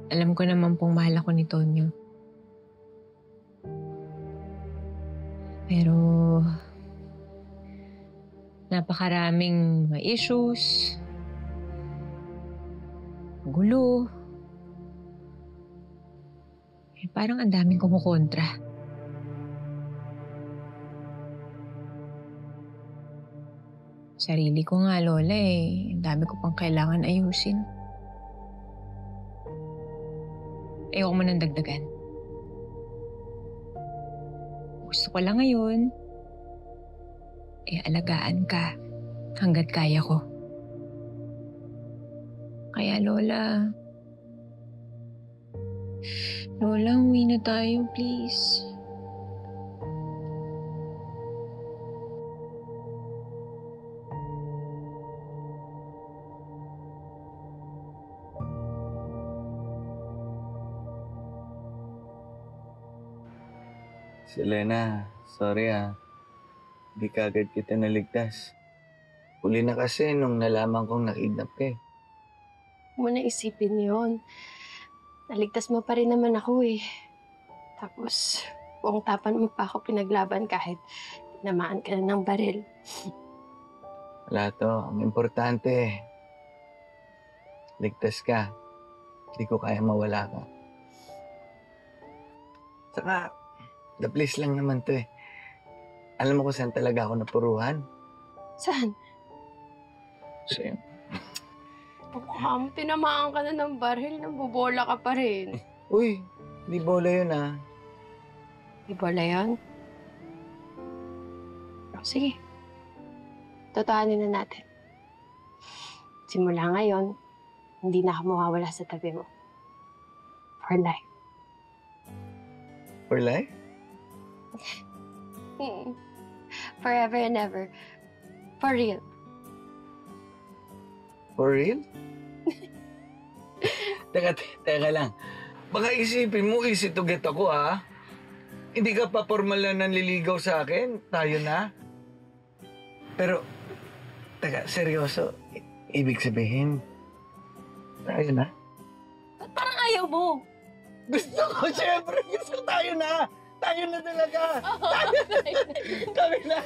Alam ko naman pong mahal ako ni Tonyo. Pero napakaraming mga issues, gulo. Parang ang daming kumukontra. Sarili ko nga, Lola, ang dami ko pang kailangan ayusin. Ayoko mo nang dagdagan. Gusto ko lang ngayon, alagaan ka hanggat kaya ko. Kaya, Lola, uwi na tayo, please. Selena, sorry Di kagad kita naligtas. Huli na kasi nung nalaman kong nakidnap ka eh. Huwag mo na isipin yun. Naligtas mo pa rin naman ako eh. Tapos, buong tapan mo pa ako pinaglaban kahit tinamaan ka na ng baril. Wala to. Ang importante, ligtas ka. Hindi ko kaya mawala ka. Saka, the place lang naman to eh. Alam mo kung saan talaga ako napuruhan? Saan? Sa'yo. Mukha mo, tinamaan ka na ng baril, nabubola ka pa rin. Uy, di bola yun ah. Di bola yun? Sige. Totohanin na natin. Simula ngayon, hindi na ako mawawala sa tabi mo. For life. For life? Forever and ever. For real. For real? Teka lang. Baka isipin mo, easy to get ako, ha? Hindi ka pa formal na nanliligaw sa akin. Tayo na. Pero, teka, seryoso. Ibig sabihin, tayo na? Ba't parang ayaw mo? Gusto ko, syempre. Gusto tayo na. Tayo na talaga. Kami na.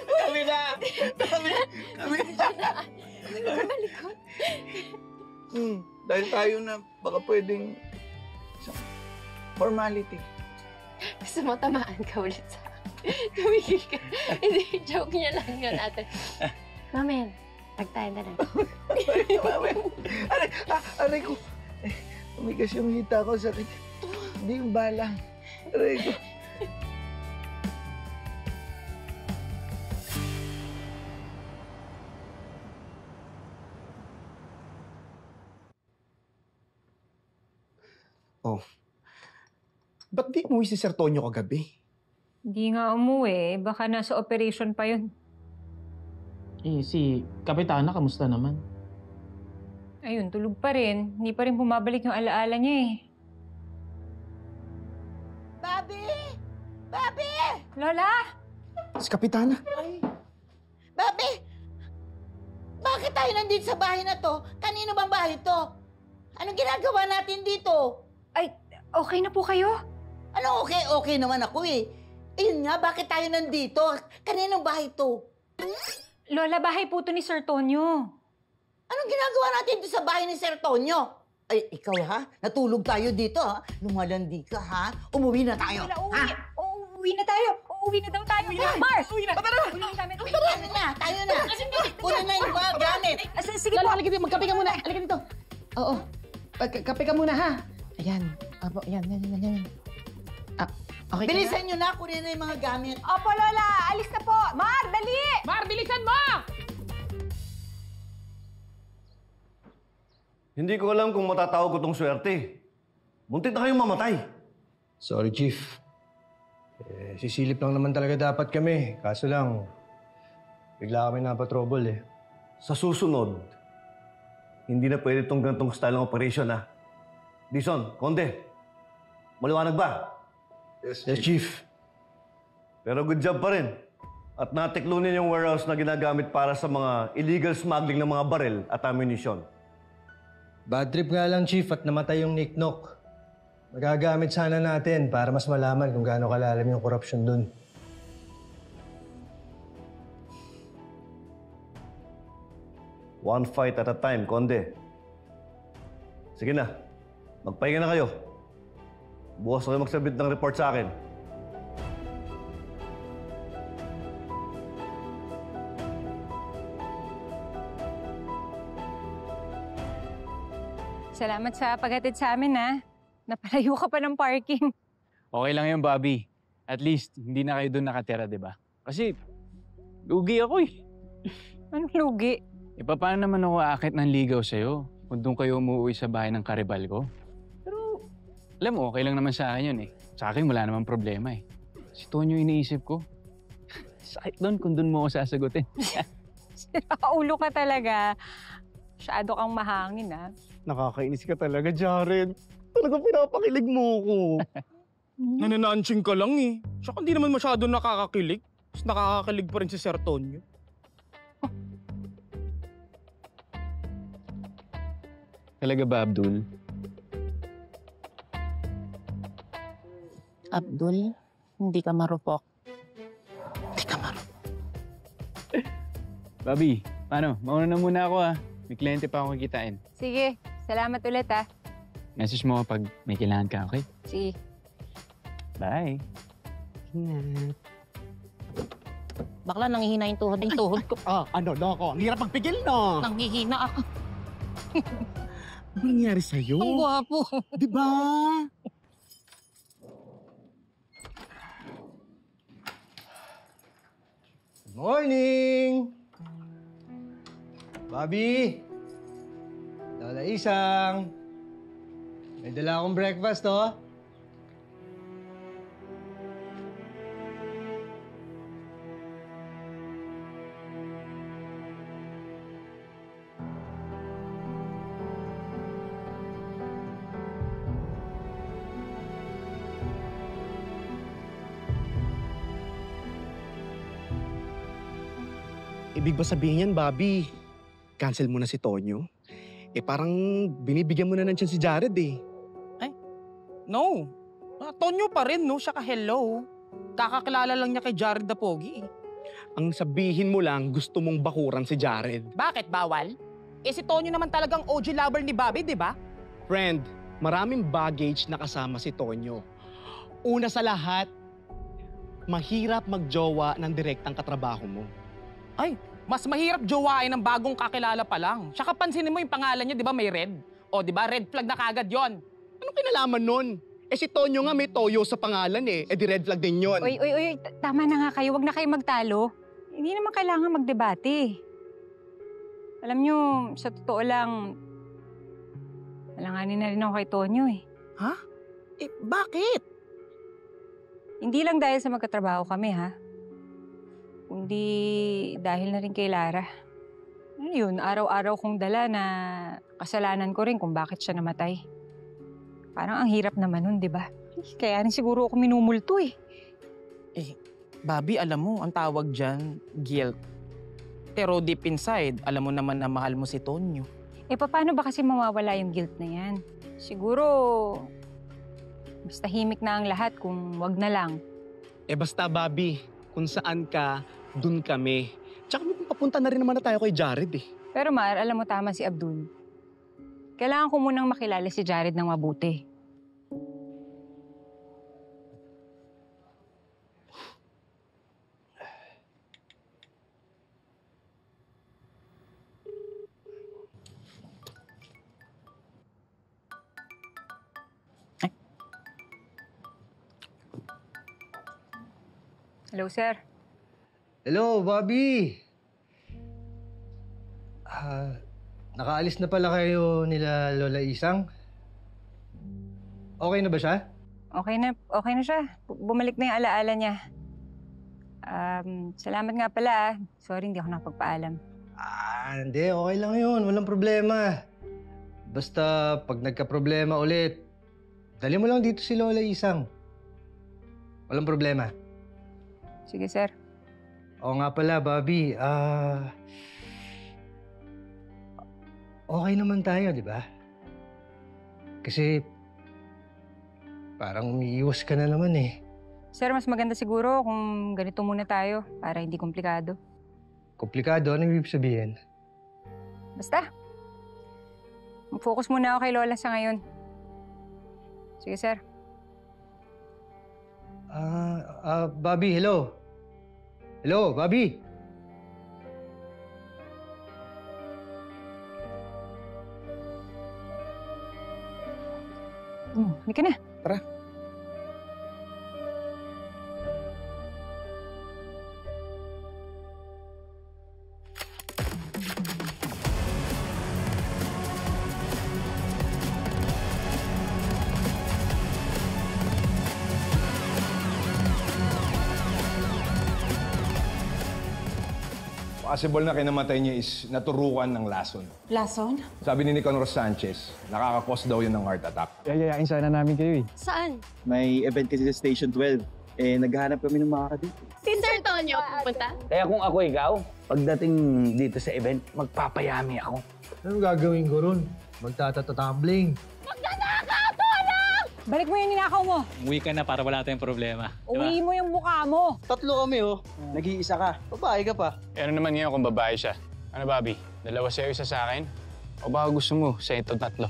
Malikot. Dahil tayo na, baka pwedeng formality. Gusto mo tamaan ka ulit sa akin. Tumigil ka. Hindi, joke niya lang yun, ate. Mamen, pagtayo na lang. Aray ko. Umigas yung hita ko. Sakit. Hindi yung balang. Aray ko. Oh. Ba't di umuwi si Sir Tonyo kagabi? Hindi nga umuwi. Baka nasa operation pa yun. Eh, si Kapitana, kamusta naman? Ayun, tulog pa rin. Hindi pa rin bumabalik yung alaala niya eh. Bobby! Bobby! Lola! Si Kapitana? Bobby! Bakit tayo nandito sa bahay na to? Kanino bang bahay to? Anong ginagawa natin dito? Ay, okay na po kayo? Ano okay? Okay naman ako eh. Ayun nga, bakit tayo nandito? Kaninong bahay to? Lola, bahay po to ni Sir Tonyo. Anong ginagawa natin dito sa bahay ni Sir Tonyo? Ay, ikaw ha? Natulog tayo dito ha? Lumalandi ka ha? Umuwi na tayo. Lola, uuwi na tayo. Uuwi na daw tayo. Mars! Uwi na. Tara! Tayo na. Kunin na yung mga gamit. Sige Lola, po. halika dito. Magkape ka muna. Halika dito. Oo. Kape ka muna, ha? Ayan. Apo, yan. Okay ka Bilisan nyo na, kunin na yung mga gamit. Opo, Lola. Alis na po. Mar, dali! Mar, bilisan mo! Hindi ko alam kung matatawag ko tong swerte. Buntit na kayong mamatay. Sorry, Chief. Sisilip lang naman talaga dapat kami. Kaso lang, bigla kami napatrouble eh. Sa susunod, hindi na pwede itong ganitong style ng operation, ha? Dison, Konde, maliwanag ba? Yes, Chief. Pero good job pa rin. At natiklunin yung warehouse na ginagamit para sa mga illegal smuggling ng mga baril at ammunition. Bad trip nga lang, Chief, at namatay yung Nick Nock. Magagamit sana natin para mas malaman kung gaano kalalim yung korupsyon dun. One fight at a time, Konde. Sige na, magpahinga na kayo. Bukas kayo magsabit ng report sa akin. Salamat sa paghatid sa amin, ha? Napalayo ka pa ng parking. Okay lang yun, Bobby. At least, hindi na kayo doon nakatira, di ba? Kasi, lugi ako eh. Anong lugi? E paano naman ako aakit ng ligaw sa'yo kung doon kayo umuwi sa bahay ng karibal ko? Pero, alam mo, okay lang naman sa akin yun eh. Sa akin, wala namang problema eh. Si Tonyo iniisip ko. Sakit doon kung doon mo ako sasagutin. Ulo ka talaga. Masyado kang mahangin, ha? Nakakainis ka talaga, Jared. Talagang pinapakilig mo ko. Nananansing ka lang eh. Tsaka hindi naman masyado nakakakilig. Mas nakakakilig pa rin si Sir Tonyo. Talaga ba, Abdul? Abdul, hindi ka marupok. Hindi ka marupok. Bobby, paano? Mauna na muna ako May kliyente pa akong kikitain. Sige, salamat ulit Message mo pag may kailangan ka, okay? Sige. Bye. Ingat. Bakla, nanghihina yung tuhod ko. Ano, loko? Ang hirap magpigil, no? Nanghihina ako. Ano nangyari sa'yo? Ang gwapo. Di ba? Good morning! Bobby! Lola Isang! May dala akong breakfast, Ibig ba sabihin yan, Bobby? Cancel mo na si Tonyo? Parang binibigyan mo na ng chance si Jared No. Tonyo pa rin, no? Siya ka-hello. Kakakilala lang niya kay Jared na pogi. Ang sabihin mo lang, gusto mong bakuran si Jared. Bakit bawal? Si Tonyo naman talagang OG lover ni Bobby, di ba? Friend, maraming baggage na kasama si Tonyo. Una sa lahat, mahirap magjowa ng direktang katrabaho mo. Ay, mas mahirap jowain ng bagong kakilala pa lang. Tsaka pansinin mo yung pangalan niya, di ba may red? O di ba red flag na kagad yon. Anong kinalaman nun? Si Tonyo nga may toyo sa pangalan di red flag din yon. Uy, tama na nga kayo. Huwag na kayo magtalo. Hindi naman kailangan magdebate. Alam nyo, sa totoo lang, alanganin na rin ako kay Tonyo Ha? Bakit? Hindi lang dahil sa magkatrabaho kami, kundi dahil na rin kay Lara. Ano yun, araw-araw kong dala na kasalanan ko rin kung bakit siya namatay. Parang ang hirap naman nun, di ba? Kaya rin siguro ako minumulto Bobby, alam mo, ang tawag dyan, guilt. Pero deep inside, alam mo naman na mahal mo si Tonyo. Paano ba kasi mawawala yung guilt na yan? Siguro, mas tahimik na ang lahat kung wag na lang. Basta, Bobby, kung saan ka, dun kami. Tsaka papunta na rin naman na tayo kay Jared Pero Mar, alam mo tama si Abdul. Kailangan ko munang makilala si Jared ng mabuti. Hello, sir. Hello, Bobby! Nakaalis na pala kayo nila Lola Isang? Okay na ba siya? Okay na siya. Bumalik na yung alaala niya. Salamat nga pala Sorry, hindi ako nakapagpaalam. Hindi. Okay lang yun. Walang problema. Basta pag nagka-problema ulit, dali mo lang dito si Lola Isang. Walang problema. Sige, sir. Oo nga pala, Bobby. Okay naman tayo, di ba? Kasi parang umiiwas ka na naman Sir, mas maganda siguro kung ganito muna tayo para hindi komplikado. Komplikado? Ano ibig sabihin? Basta. Mag-focus muna ako kay Lola sa ngayon. Sige, sir. Bobby, hello. Hello, Bobby. Halika na. Tara. Possible na kinamatay niya is naturukan ng lason. Lason? Sabi ni Nicanor Sanchez, nakaka-cause daw yun ng heart attack. Yayayain sana namin kayo Saan? May event kasi sa Station 12. Naghahanap kami ng mga dito. Si Sir Tonyo pupunta? Kaya kung ako ikaw, pagdating dito sa event, magpapayami ako. Ano gagawin ko ron? Magtatatabling. Magnanakaw! Tulong! Balik mo yung ninakaw mo. Umuwi ka na para wala tayong problema. Uwi mo yung mukha mo. Tatlo kami, oh. Nag-iisa ka. Babae ka pa. Eh, ano naman ngayon kung babae siya? Ano, Bobby? Dalawa sa'yo, isa sa akin? O baka gusto mo sa ito tatlo?